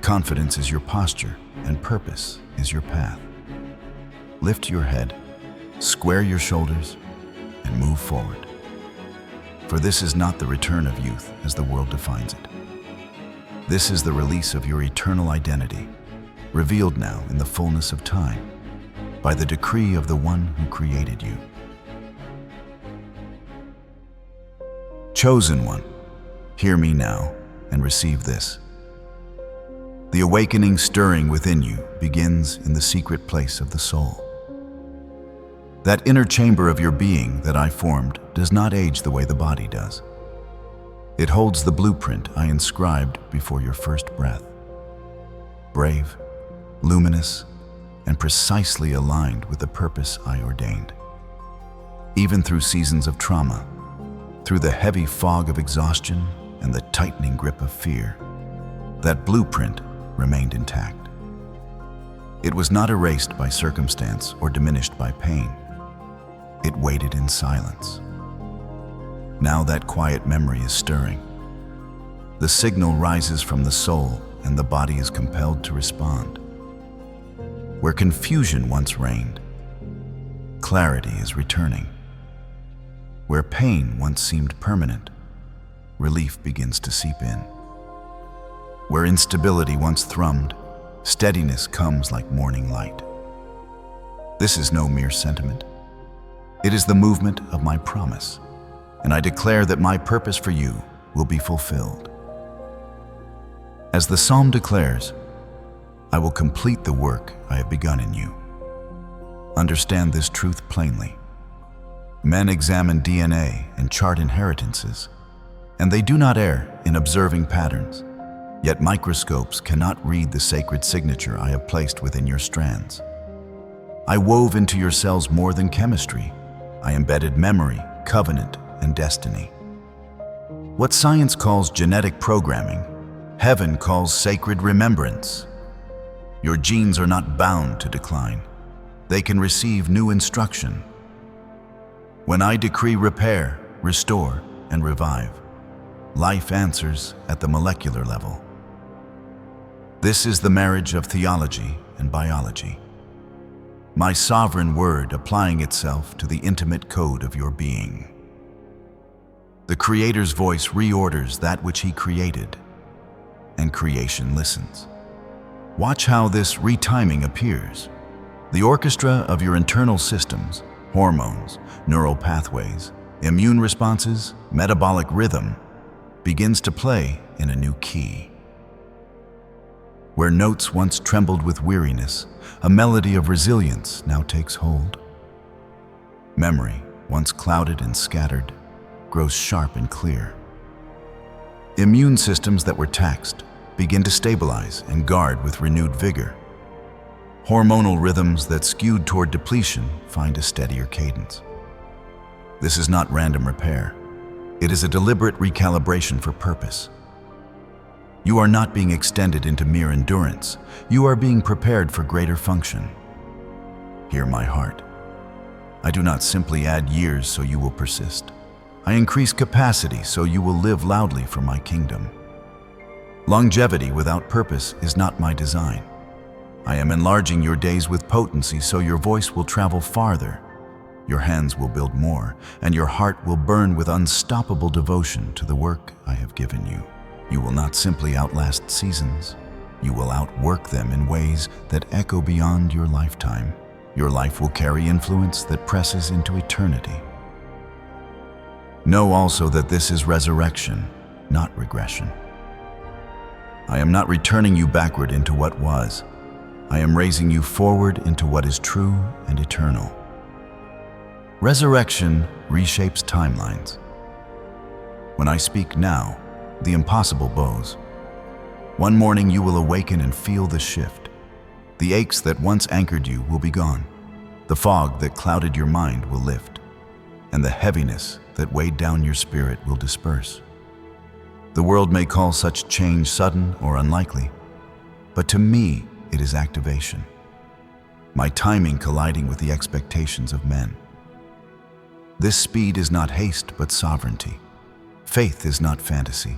Confidence is your posture, and purpose is your path. Lift your head, square your shoulders, and move forward. For this is not the return of youth as the world defines it. This is the release of your eternal identity, revealed now in the fullness of time, by the decree of the one who created you. Chosen one, hear me now and receive this. The awakening stirring within you begins in the secret place of the soul. That inner chamber of your being that I formed does not age the way the body does. It holds the blueprint I inscribed before your first breath. Brave, luminous, and precisely aligned with the purpose I ordained. Even through seasons of trauma, through the heavy fog of exhaustion and the tightening grip of fear, that blueprint remained intact. It was not erased by circumstance or diminished by pain. It waited in silence. Now that quiet memory is stirring. The signal rises from the soul and the body is compelled to respond. Where confusion once reigned, clarity is returning. Where pain once seemed permanent, relief begins to seep in. Where instability once thrummed, steadiness comes like morning light. This is no mere sentiment. It is the movement of my promise, and I declare that my purpose for you will be fulfilled. As the psalm declares, I will complete the work I have begun in you. Understand this truth plainly. Men examine DNA and chart inheritances, and they do not err in observing patterns. Yet microscopes cannot read the sacred signature I have placed within your strands. I wove into your cells more than chemistry. I embedded memory, covenant, and destiny. What science calls genetic programming, heaven calls sacred remembrance. Your genes are not bound to decline. They can receive new instruction. When I decree repair, restore, and revive, life answers at the molecular level. This is the marriage of theology and biology. My sovereign word applying itself to the intimate code of your being. The Creator's voice reorders that which He created, and creation listens. Watch how this retiming appears. The orchestra of your internal systems, hormones, neural pathways, immune responses, metabolic rhythm, begins to play in a new key. Where notes once trembled with weariness, a melody of resilience now takes hold. Memory, once clouded and scattered, grows sharp and clear. Immune systems that were taxed begin to stabilize and guard with renewed vigor. Hormonal rhythms that skewed toward depletion find a steadier cadence. This is not random repair. It is a deliberate recalibration for purpose. You are not being extended into mere endurance. You are being prepared for greater function. Hear my heart. I do not simply add years so you will persist. I increase capacity so you will live loudly for my kingdom. Longevity without purpose is not my design. I am enlarging your days with potency so your voice will travel farther, your hands will build more, and your heart will burn with unstoppable devotion to the work I have given you. You will not simply outlast seasons. You will outwork them in ways that echo beyond your lifetime. Your life will carry influence that presses into eternity. Know also that this is resurrection, not regression. I am not returning you backward into what was. I am raising you forward into what is true and eternal. Resurrection reshapes timelines. When I speak now, the impossible bows. One morning you will awaken and feel the shift. The aches that once anchored you will be gone. The fog that clouded your mind will lift, and the heaviness that weighed down your spirit will disperse. The world may call such change sudden or unlikely, but to me it is activation. My timing colliding with the expectations of men. This speed is not haste but sovereignty. Faith is not fantasy.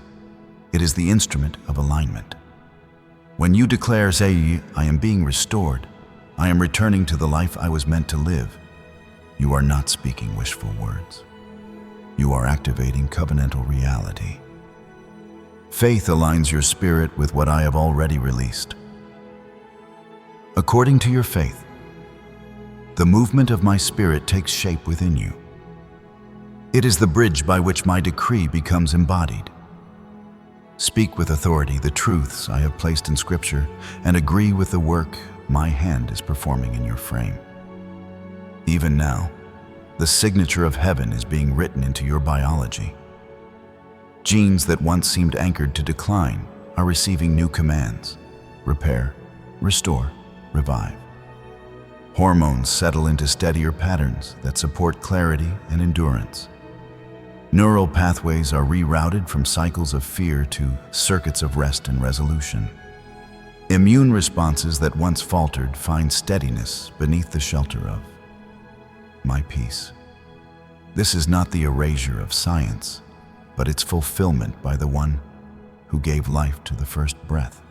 It is the instrument of alignment. When you declare, say, I am being restored, I am returning to the life I was meant to live, you are not speaking wishful words. You are activating covenantal reality. Faith aligns your spirit with what I have already released. According to your faith, the movement of my spirit takes shape within you. It is the bridge by which my decree becomes embodied. Speak with authority the truths I have placed in Scripture and agree with the work my hand is performing in your frame. Even now, the signature of heaven is being written into your biology. Genes that once seemed anchored to decline are receiving new commands: repair, restore, revive. Hormones settle into steadier patterns that support clarity and endurance. Neural pathways are rerouted from cycles of fear to circuits of rest and resolution. Immune responses that once faltered find steadiness beneath the shelter of my peace. This is not the erasure of science, but its fulfillment by the one who gave life to the first breath.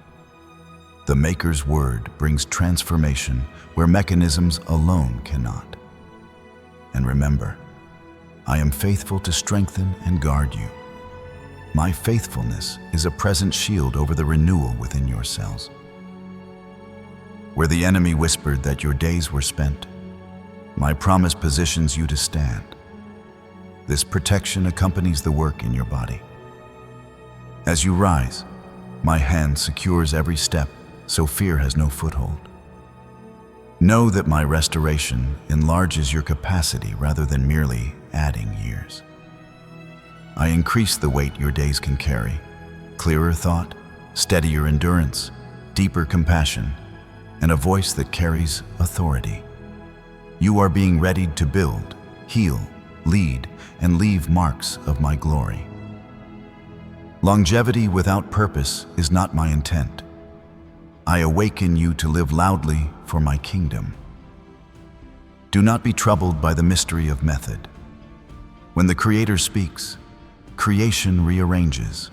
The Maker's word brings transformation where mechanisms alone cannot. And remember, I am faithful to strengthen and guard you. My faithfulness is a present shield over the renewal within your cells. Where the enemy whispered that your days were spent, my promise positions you to stand. This protection accompanies the work in your body. As you rise, my hand secures every step, so fear has no foothold. Know that my restoration enlarges your capacity rather than merely adding years. I increase the weight your days can carry: clearer thought, steadier endurance, deeper compassion, and a voice that carries authority. You are being readied to build, heal, lead, and leave marks of my glory. Longevity without purpose is not my intent. I awaken you to live loudly for my kingdom. Do not be troubled by the mystery of method. When the Creator speaks, creation rearranges.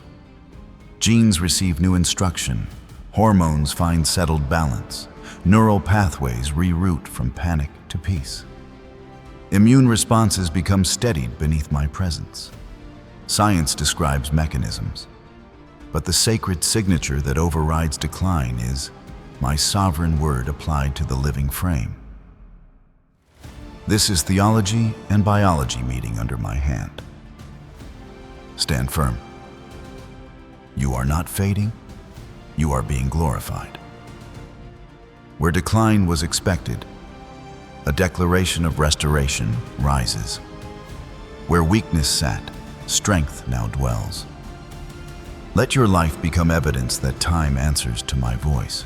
Genes receive new instruction, hormones find settled balance, neural pathways reroute from panic to peace. Immune responses become steadied beneath my presence. Science describes mechanisms, but the sacred signature that overrides decline is my sovereign word applied to the living frame. This is theology and biology meeting under my hand. Stand firm. You are not fading, you are being glorified. Where decline was expected, a declaration of restoration rises. Where weakness sat, strength now dwells. Let your life become evidence that time answers to my voice.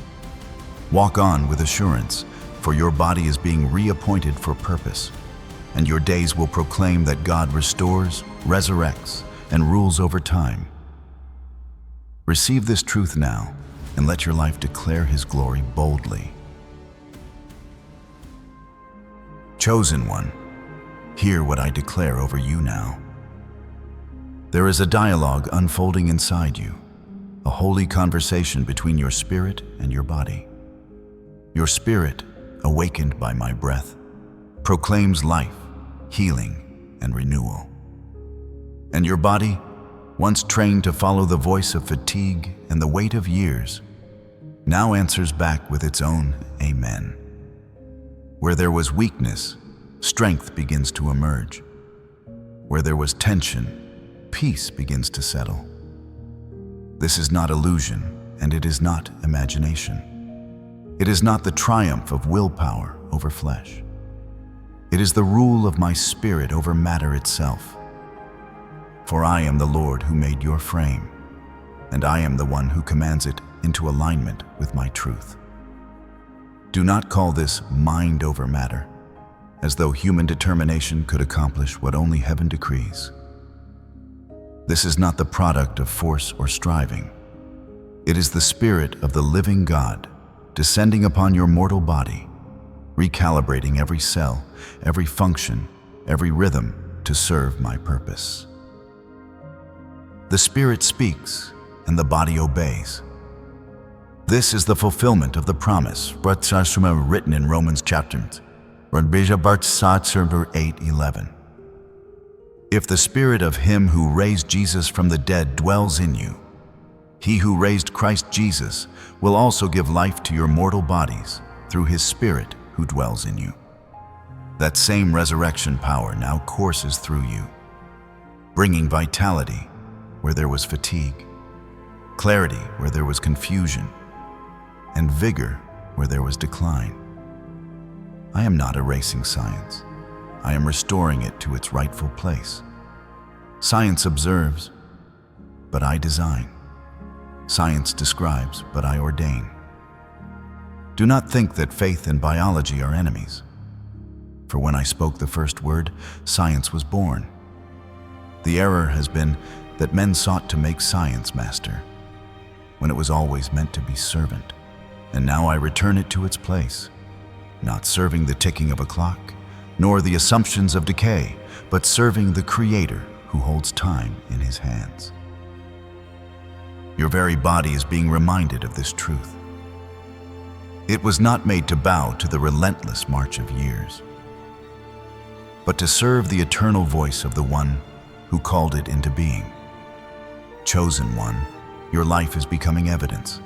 Walk on with assurance, for your body is being reappointed for purpose, and your days will proclaim that God restores, resurrects, and rules over time. Receive this truth now, and let your life declare His glory boldly. Chosen one, Hear what I declare over you now. There is a dialogue unfolding inside you, a holy conversation between your spirit and your body. Your spirit, awakened by my breath, proclaims life, healing, and renewal. And your body, once trained to follow the voice of fatigue and the weight of years, now answers back with its own amen. Where there was weakness, strength begins to emerge. Where there was tension, peace begins to settle. This is not illusion, and it is not imagination. It is not the triumph of willpower over flesh. It is the rule of my spirit over matter itself. For I am the Lord who made your frame, and I am the one who commands it into alignment with my truth. Do not call this mind over matter, as though human determination could accomplish what only heaven decrees. This is not the product of force or striving. It is the Spirit of the living God descending upon your mortal body, recalibrating every cell, every function, every rhythm to serve my purpose. The Spirit speaks, and the body obeys. This is the fulfillment of the promise written in Romans chapter 8:11. If the Spirit of Him who raised Jesus from the dead dwells in you, He who raised Christ Jesus will also give life to your mortal bodies through His Spirit who dwells in you. That same resurrection power now courses through you, bringing vitality where there was fatigue, clarity where there was confusion, and vigor where there was decline. I am not erasing science. I am restoring it to its rightful place. Science observes, but I design. Science describes, but I ordain. Do not think that faith and biology are enemies. For when I spoke the first word, science was born. The error has been that men sought to make science master, when it was always meant to be servant. And now I return it to its place, not serving the ticking of a clock, nor the assumptions of decay, but serving the Creator who holds time in His hands. Your very body is being reminded of this truth. It was not made to bow to the relentless march of years, but to serve the eternal voice of the one who called it into being. Chosen one, your life is becoming evidence.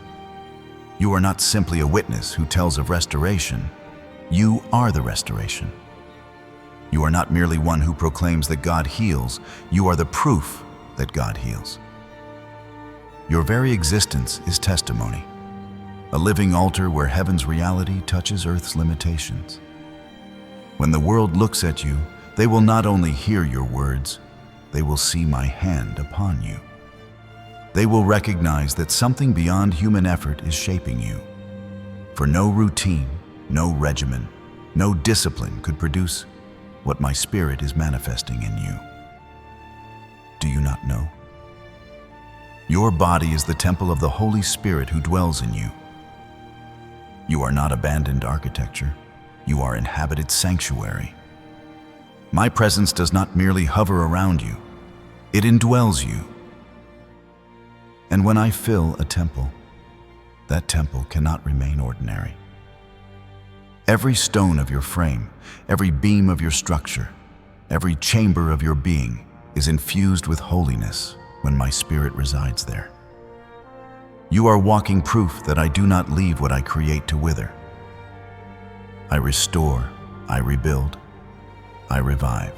You are not simply a witness who tells of restoration. You are the restoration. You are not merely one who proclaims that God heals. You are the proof that God heals. Your very existence is testimony, a living altar where heaven's reality touches earth's limitations. When the world looks at you, they will not only hear your words, they will see my hand upon you. They will recognize that something beyond human effort is shaping you. For no routine, no regimen, no discipline could produce what my Spirit is manifesting in you. Do you not know? Your body is the temple of the Holy Spirit who dwells in you. You are not abandoned architecture. You are inhabited sanctuary. My presence does not merely hover around you. It indwells you. And when I fill a temple, that temple cannot remain ordinary. Every stone of your frame, every beam of your structure, every chamber of your being is infused with holiness when my Spirit resides there. You are walking proof that I do not leave what I create to wither. I restore, I rebuild, I revive.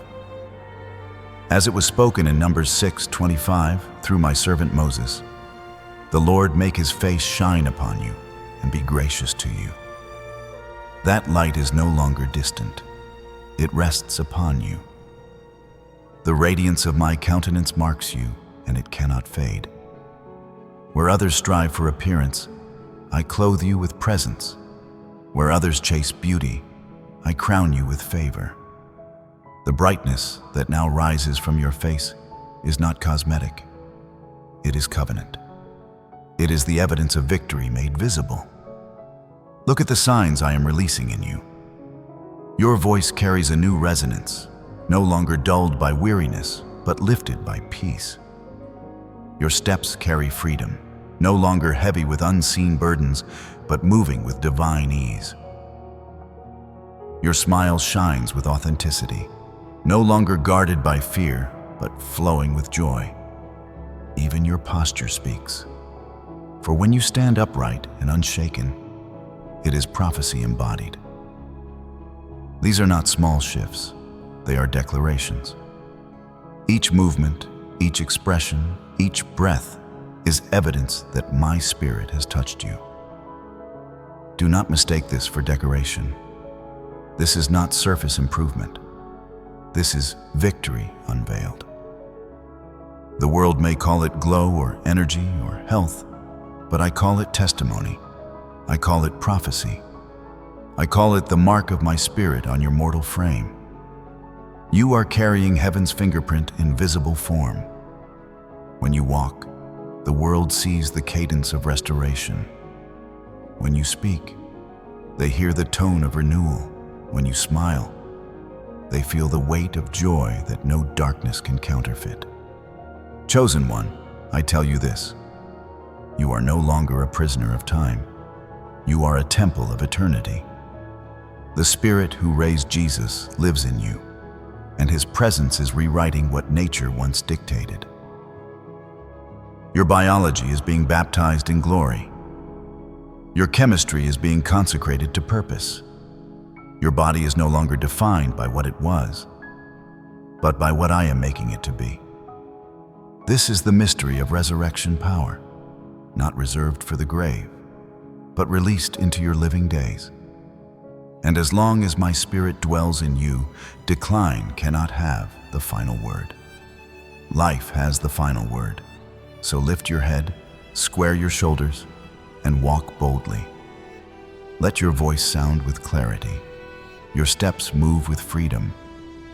As it was spoken in Numbers 6:25 through my servant Moses, the Lord make His face shine upon you and be gracious to you. That light is no longer distant. It rests upon you. The radiance of my countenance marks you, and it cannot fade. Where others strive for appearance, I clothe you with presence. Where others chase beauty, I crown you with favor. The brightness that now rises from your face is not cosmetic. It is covenant. It is the evidence of victory made visible. Look at the signs I am releasing in you. Your voice carries a new resonance, no longer dulled by weariness, but lifted by peace. Your steps carry freedom, no longer heavy with unseen burdens, but moving with divine ease. Your smile shines with authenticity, no longer guarded by fear, but flowing with joy. Even your posture speaks. For when you stand upright and unshaken, it is prophecy embodied. These are not small shifts, they are declarations. Each movement, each expression, each breath is evidence that my spirit has touched you. Do not mistake this for decoration. This is not surface improvement. This is victory unveiled. The world may call it glow or energy or health, but I call it testimony. I call it prophecy. I call it the mark of my spirit on your mortal frame. You are carrying heaven's fingerprint in visible form. When you walk, the world sees the cadence of restoration. When you speak, they hear the tone of renewal. When you smile, they feel the weight of joy that no darkness can counterfeit. Chosen one, I tell you this: you are no longer a prisoner of time. You are a temple of eternity. The Spirit who raised Jesus lives in you, and His presence is rewriting what nature once dictated. Your biology is being baptized in glory. Your chemistry is being consecrated to purpose. Your body is no longer defined by what it was, but by what I am making it to be. This is the mystery of resurrection power, not reserved for the grave, but released into your living days. And as long as my spirit dwells in you, decline cannot have the final word. Life has the final word. So lift your head, square your shoulders, and walk boldly. Let your voice sound with clarity, your steps move with freedom,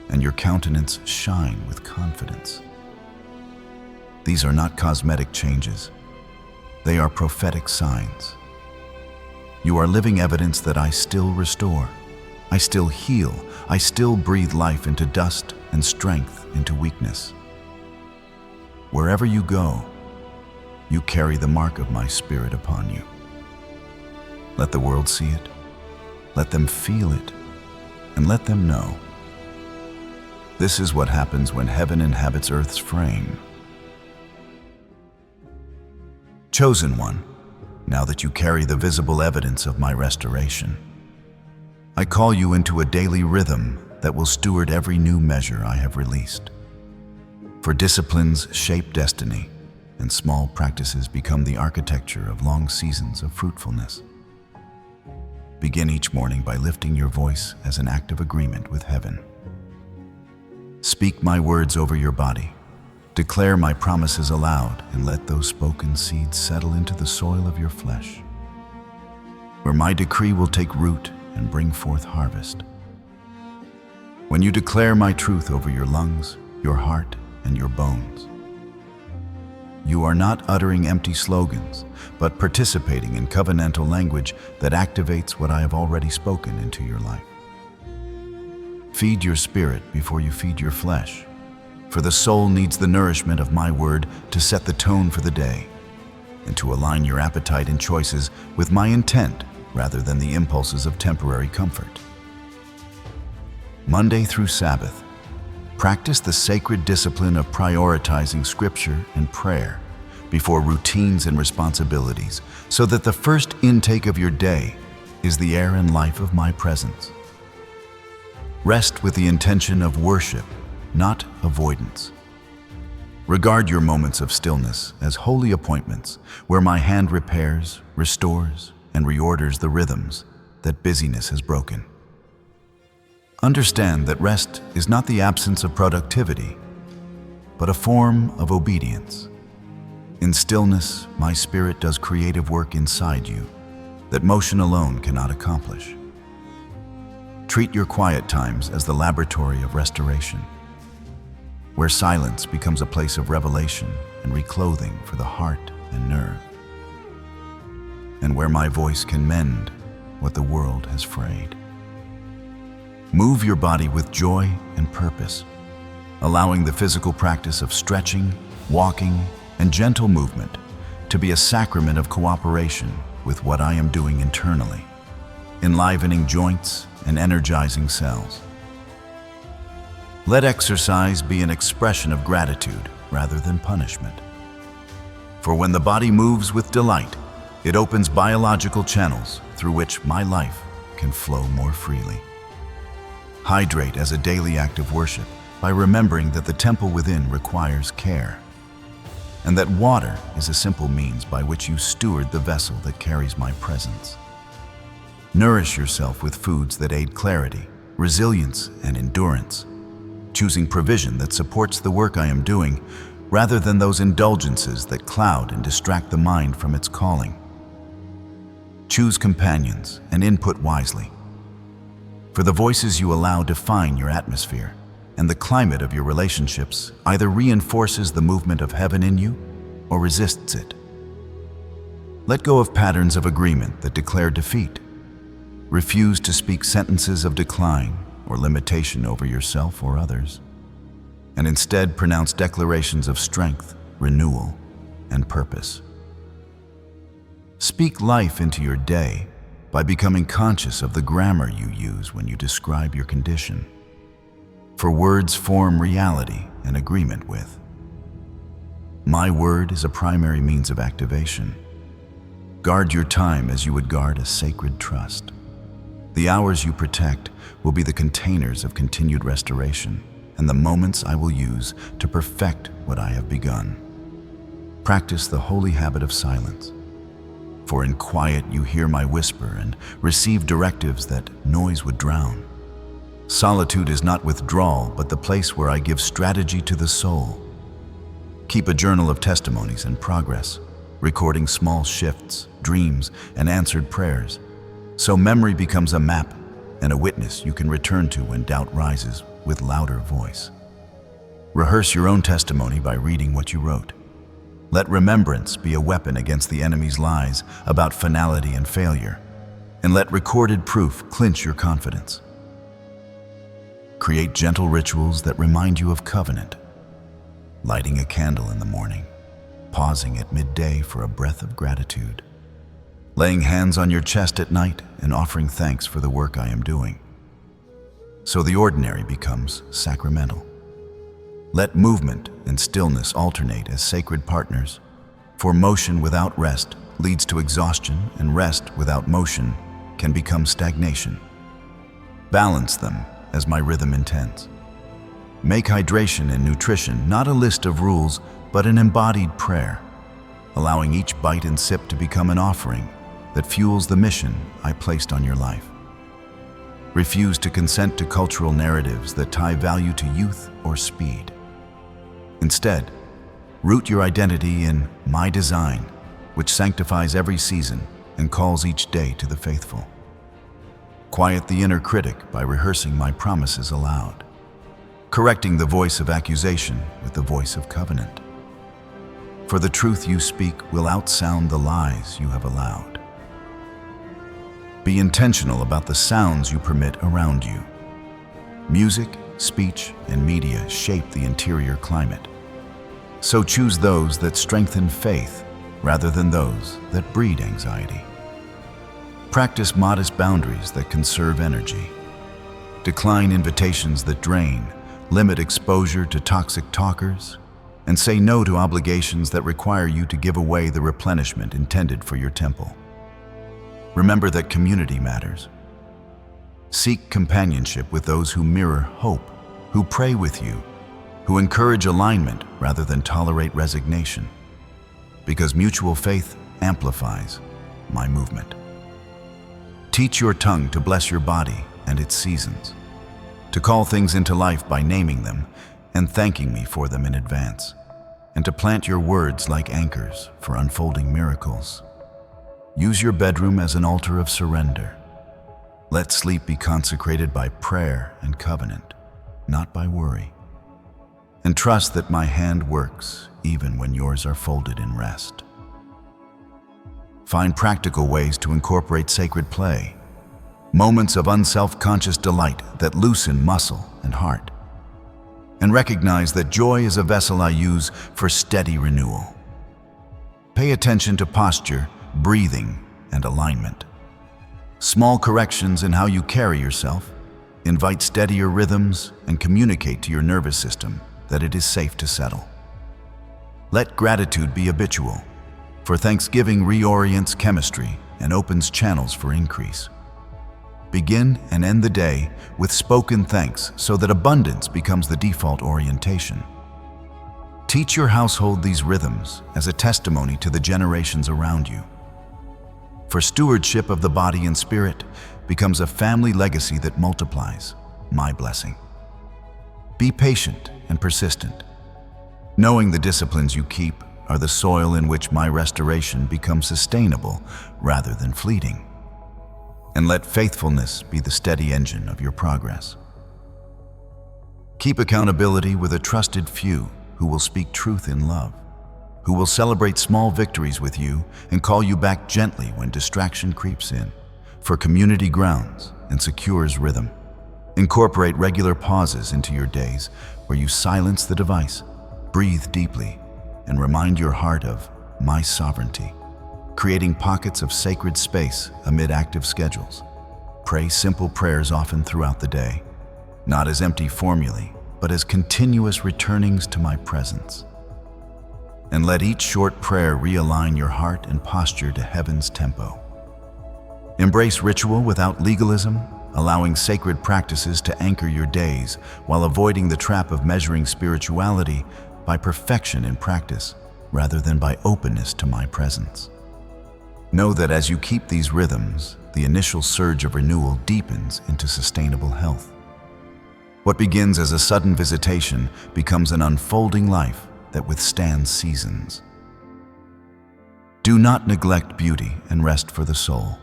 and your countenance shine with confidence. These are not cosmetic changes. They are prophetic signs. You are living evidence that I still restore, I still heal, I still breathe life into dust and strength into weakness. Wherever you go, you carry the mark of my spirit upon you. Let the world see it, let them feel it, and let them know. This is what happens when heaven inhabits earth's frame. Chosen one, now that you carry the visible evidence of my restoration, I call you into a daily rhythm that will steward every new measure I have released. For disciplines shape destiny, and small practices become the architecture of long seasons of fruitfulness. Begin each morning by lifting your voice as an act of agreement with heaven. Speak my words over your body. Declare my promises aloud, and let those spoken seeds settle into the soil of your flesh, where my decree will take root and bring forth harvest. When you declare my truth over your lungs, your heart, and your bones, you are not uttering empty slogans, but participating in covenantal language that activates what I have already spoken into your life. Feed your spirit before you feed your flesh, for the soul needs the nourishment of my word to set the tone for the day, and to align your appetite and choices with my intent rather than the impulses of temporary comfort. Monday through Sabbath, practice the sacred discipline of prioritizing scripture and prayer before routines and responsibilities, so that the first intake of your day is the air and life of my presence. Rest with the intention of worship, not avoidance. Regard your moments of stillness as holy appointments where my hand repairs, restores, and reorders the rhythms that busyness has broken. Understand that rest is not the absence of productivity, but a form of obedience. In stillness, my spirit does creative work inside you that motion alone cannot accomplish. Treat your quiet times as the laboratory of restoration, where silence becomes a place of revelation and reclothing for the heart and nerve, and where my voice can mend what the world has frayed. Move your body with joy and purpose, allowing the physical practice of stretching, walking, and gentle movement to be a sacrament of cooperation with what I am doing internally, enlivening joints and energizing cells. Let exercise be an expression of gratitude rather than punishment. For when the body moves with delight, it opens biological channels through which my life can flow more freely. Hydrate as a daily act of worship by remembering that the temple within requires care, and that water is a simple means by which you steward the vessel that carries my presence. Nourish yourself with foods that aid clarity, resilience, and endurance, choosing provision that supports the work I am doing rather than those indulgences that cloud and distract the mind from its calling. Choose companions and input wisely, for the voices you allow define your atmosphere, and the climate of your relationships either reinforces the movement of heaven in you or resists it. Let go of patterns of agreement that declare defeat. Refuse to speak sentences of decline or limitation over yourself or others, and instead pronounce declarations of strength, renewal, and purpose. Speak life into your day by becoming conscious of the grammar you use when you describe your condition. For words form reality in agreement with. My word is a primary means of activation. Guard your time as you would guard a sacred trust. The hours you protect will be the containers of continued restoration, and the moments I will use to perfect what I have begun. Practice the holy habit of silence, for in quiet you hear my whisper and receive directives that noise would drown. Solitude is not withdrawal, but the place where I give strategy to the soul. Keep a journal of testimonies and progress, recording small shifts, dreams, and answered prayers, so memory becomes a map and a witness you can return to when doubt rises with louder voice. Rehearse your own testimony by reading what you wrote. Let remembrance be a weapon against the enemy's lies about finality and failure, and let recorded proof clinch your confidence. Create gentle rituals that remind you of covenant, lighting a candle in the morning, pausing at midday for a breath of gratitude, laying hands on your chest at night and offering thanks for the work I am doing. So the ordinary becomes sacramental. Let movement and stillness alternate as sacred partners, for motion without rest leads to exhaustion, and rest without motion can become stagnation. Balance them as my rhythm intends. Make hydration and nutrition not a list of rules, but an embodied prayer, allowing each bite and sip to become an offering that fuels the mission I placed on your life. Refuse to consent to cultural narratives that tie value to youth or speed. Instead, root your identity in my design, which sanctifies every season and calls each day to the faithful. Quiet the inner critic by rehearsing my promises aloud, correcting the voice of accusation with the voice of covenant. For the truth you speak will outsound the lies you have allowed. Be intentional about the sounds you permit around you. Music, speech, and media shape the interior climate. So choose those that strengthen faith rather than those that breed anxiety. Practice modest boundaries that conserve energy. Decline invitations that drain, limit exposure to toxic talkers, and say no to obligations that require you to give away the replenishment intended for your temple. Remember that community matters. Seek companionship with those who mirror hope, who pray with you, who encourage alignment rather than tolerate resignation, because mutual faith amplifies my movement. Teach your tongue to bless your body and its seasons, to call things into life by naming them and thanking me for them in advance, and to plant your words like anchors for unfolding miracles. Use your bedroom as an altar of surrender. Let sleep be consecrated by prayer and covenant, not by worry. And trust that my hand works even when yours are folded in rest. Find practical ways to incorporate sacred play. moments of unself-conscious delight that loosen muscle and heart. And recognize that joy is a vessel I use for steady renewal. Pay attention to posture, breathing, and alignment. Small corrections in how you carry yourself invite steadier rhythms and communicate to your nervous system that it is safe to settle. Let gratitude be habitual, for Thanksgiving reorients chemistry and opens channels for increase. Begin and end the day with spoken thanks so that abundance becomes the default orientation. Teach your household these rhythms as a testimony to the generations around you. For stewardship of the body and spirit becomes a family legacy that multiplies my blessing. Be patient and persistent, knowing the disciplines you keep are the soil in which my restoration becomes sustainable rather than fleeting. And let faithfulness be the steady engine of your progress. Keep accountability with a trusted few who will speak truth in love, who will celebrate small victories with you and call you back gently when distraction creeps in, for community grounds and secures rhythm. Incorporate regular pauses into your days where you silence the device, breathe deeply, and remind your heart of my sovereignty, creating pockets of sacred space amid active schedules. Pray simple prayers often throughout the day, not as empty formulae, but as continuous returnings to my presence. And let each short prayer realign your heart and posture to heaven's tempo. Embrace ritual without legalism, allowing sacred practices to anchor your days while avoiding the trap of measuring spirituality by perfection in practice rather than by openness to my presence. Know that as you keep these rhythms, the initial surge of renewal deepens into sustainable health. What begins as a sudden visitation becomes an unfolding life that withstands seasons. Do not neglect beauty and rest for the soul.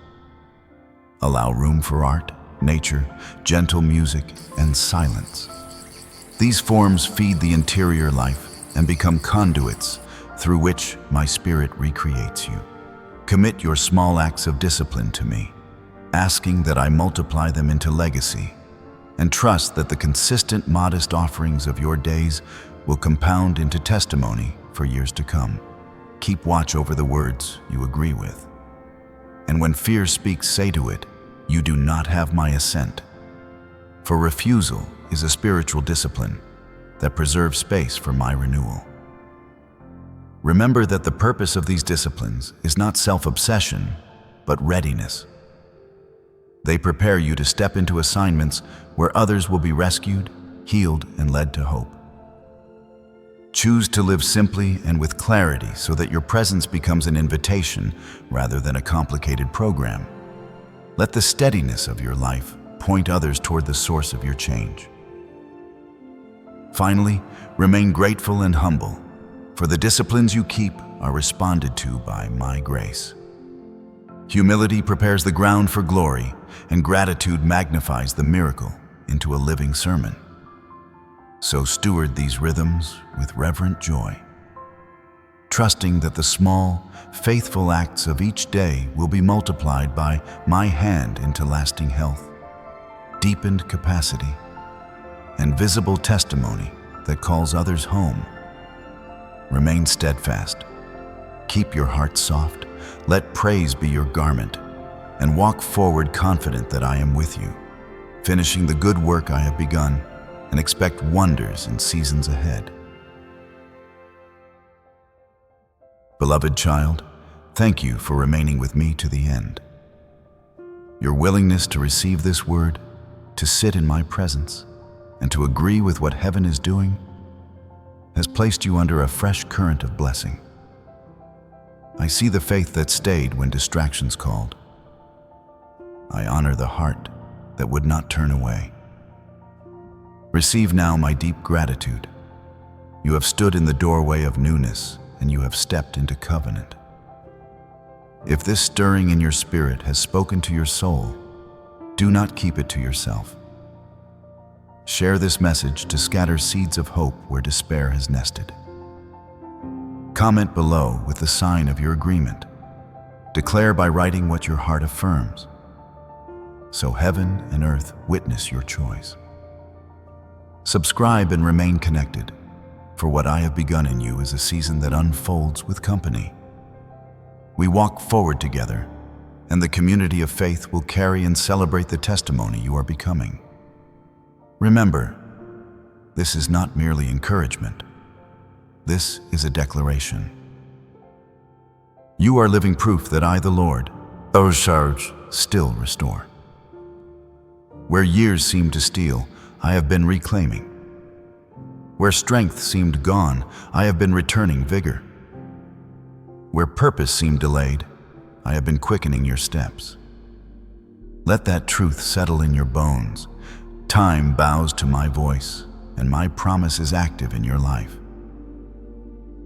Allow room for art, nature, gentle music, and silence. These forms feed the interior life and become conduits through which my spirit recreates you. Commit your small acts of discipline to me, asking that I multiply them into legacy, and trust that the consistent, modest offerings of your days will compound into testimony for years to come. Keep watch over the words you agree with. And when fear speaks, say to it, "You do not have my assent." For refusal is a spiritual discipline that preserves space for my renewal. Remember that the purpose of these disciplines is not self-obsession, but readiness. They prepare you to step into assignments where others will be rescued, healed, and led to hope. Choose to live simply and with clarity so that your presence becomes an invitation rather than a complicated program. Let the steadiness of your life point others toward the source of your change. Finally, remain grateful and humble, for the disciplines you keep are responded to by my grace. Humility prepares the ground for glory, and gratitude magnifies the miracle into a living sermon. So steward these rhythms with reverent joy, trusting that the small, faithful acts of each day will be multiplied by my hand into lasting health, deepened capacity, and visible testimony that calls others home. Remain steadfast. Keep your heart soft. Let praise be your garment, and walk forward confident that I am with you, finishing the good work I have begun, and expect wonders in seasons ahead. Beloved child, thank you for remaining with me to the end. Your willingness to receive this word, to sit in my presence, and to agree with what heaven is doing has placed you under a fresh current of blessing. I see the faith that stayed when distractions called. I honor the heart that would not turn away. Receive now my deep gratitude. You have stood in the doorway of newness, and you have stepped into covenant. If this stirring in your spirit has spoken to your soul, do not keep it to yourself. Share this message to scatter seeds of hope where despair has nested. Comment below with the sign of your agreement. Declare by writing what your heart affirms. so heaven and earth witness your choice. Subscribe and remain connected, for what I have begun in you is a season that unfolds with company. We walk forward together, and the community of faith will carry and celebrate the testimony you are becoming. Remember, this is not merely encouragement. This is a declaration. You are living proof that I, the Lord, still restore. Where years seemed to steal, I have been reclaiming. Where strength seemed gone, I have been returning vigor. Where purpose seemed delayed, I have been quickening your steps. Let that truth settle in your bones. Time bows to my voice, and my promise is active in your life.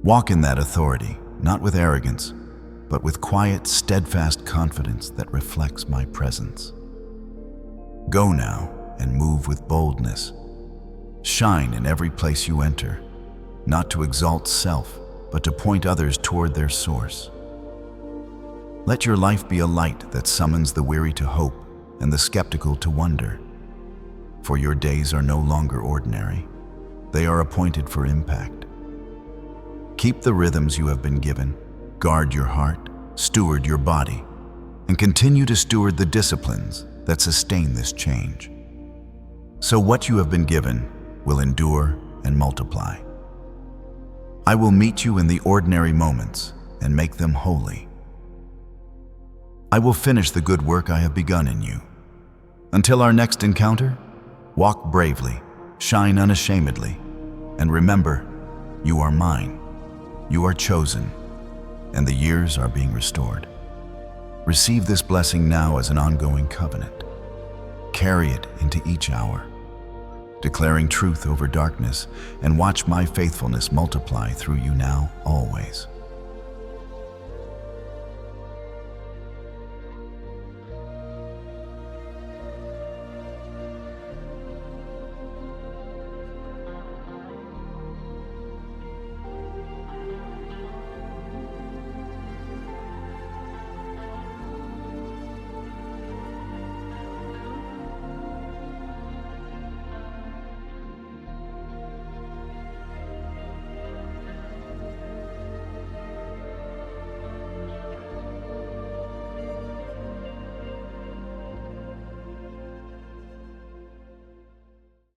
Walk in that authority, not with arrogance, but with quiet, steadfast confidence that reflects my presence. Go now and move with boldness. Shine in every place you enter, not to exalt self, but to point others toward their source. Let your life be a light that summons the weary to hope and the skeptical to wonder. For your days are no longer ordinary. They are appointed for impact. Keep the rhythms you have been given, guard your heart, steward your body, and continue to steward the disciplines that sustain this change. So what you have been given will endure and multiply. I will meet you in the ordinary moments and make them holy. I will finish the good work I have begun in you. Until our next encounter, walk bravely, shine unashamedly, and remember, you are mine, you are chosen, and the years are being restored. Receive this blessing now as an ongoing covenant. Carry it into each hour, declaring truth over darkness, and watch my faithfulness multiply through you now, always.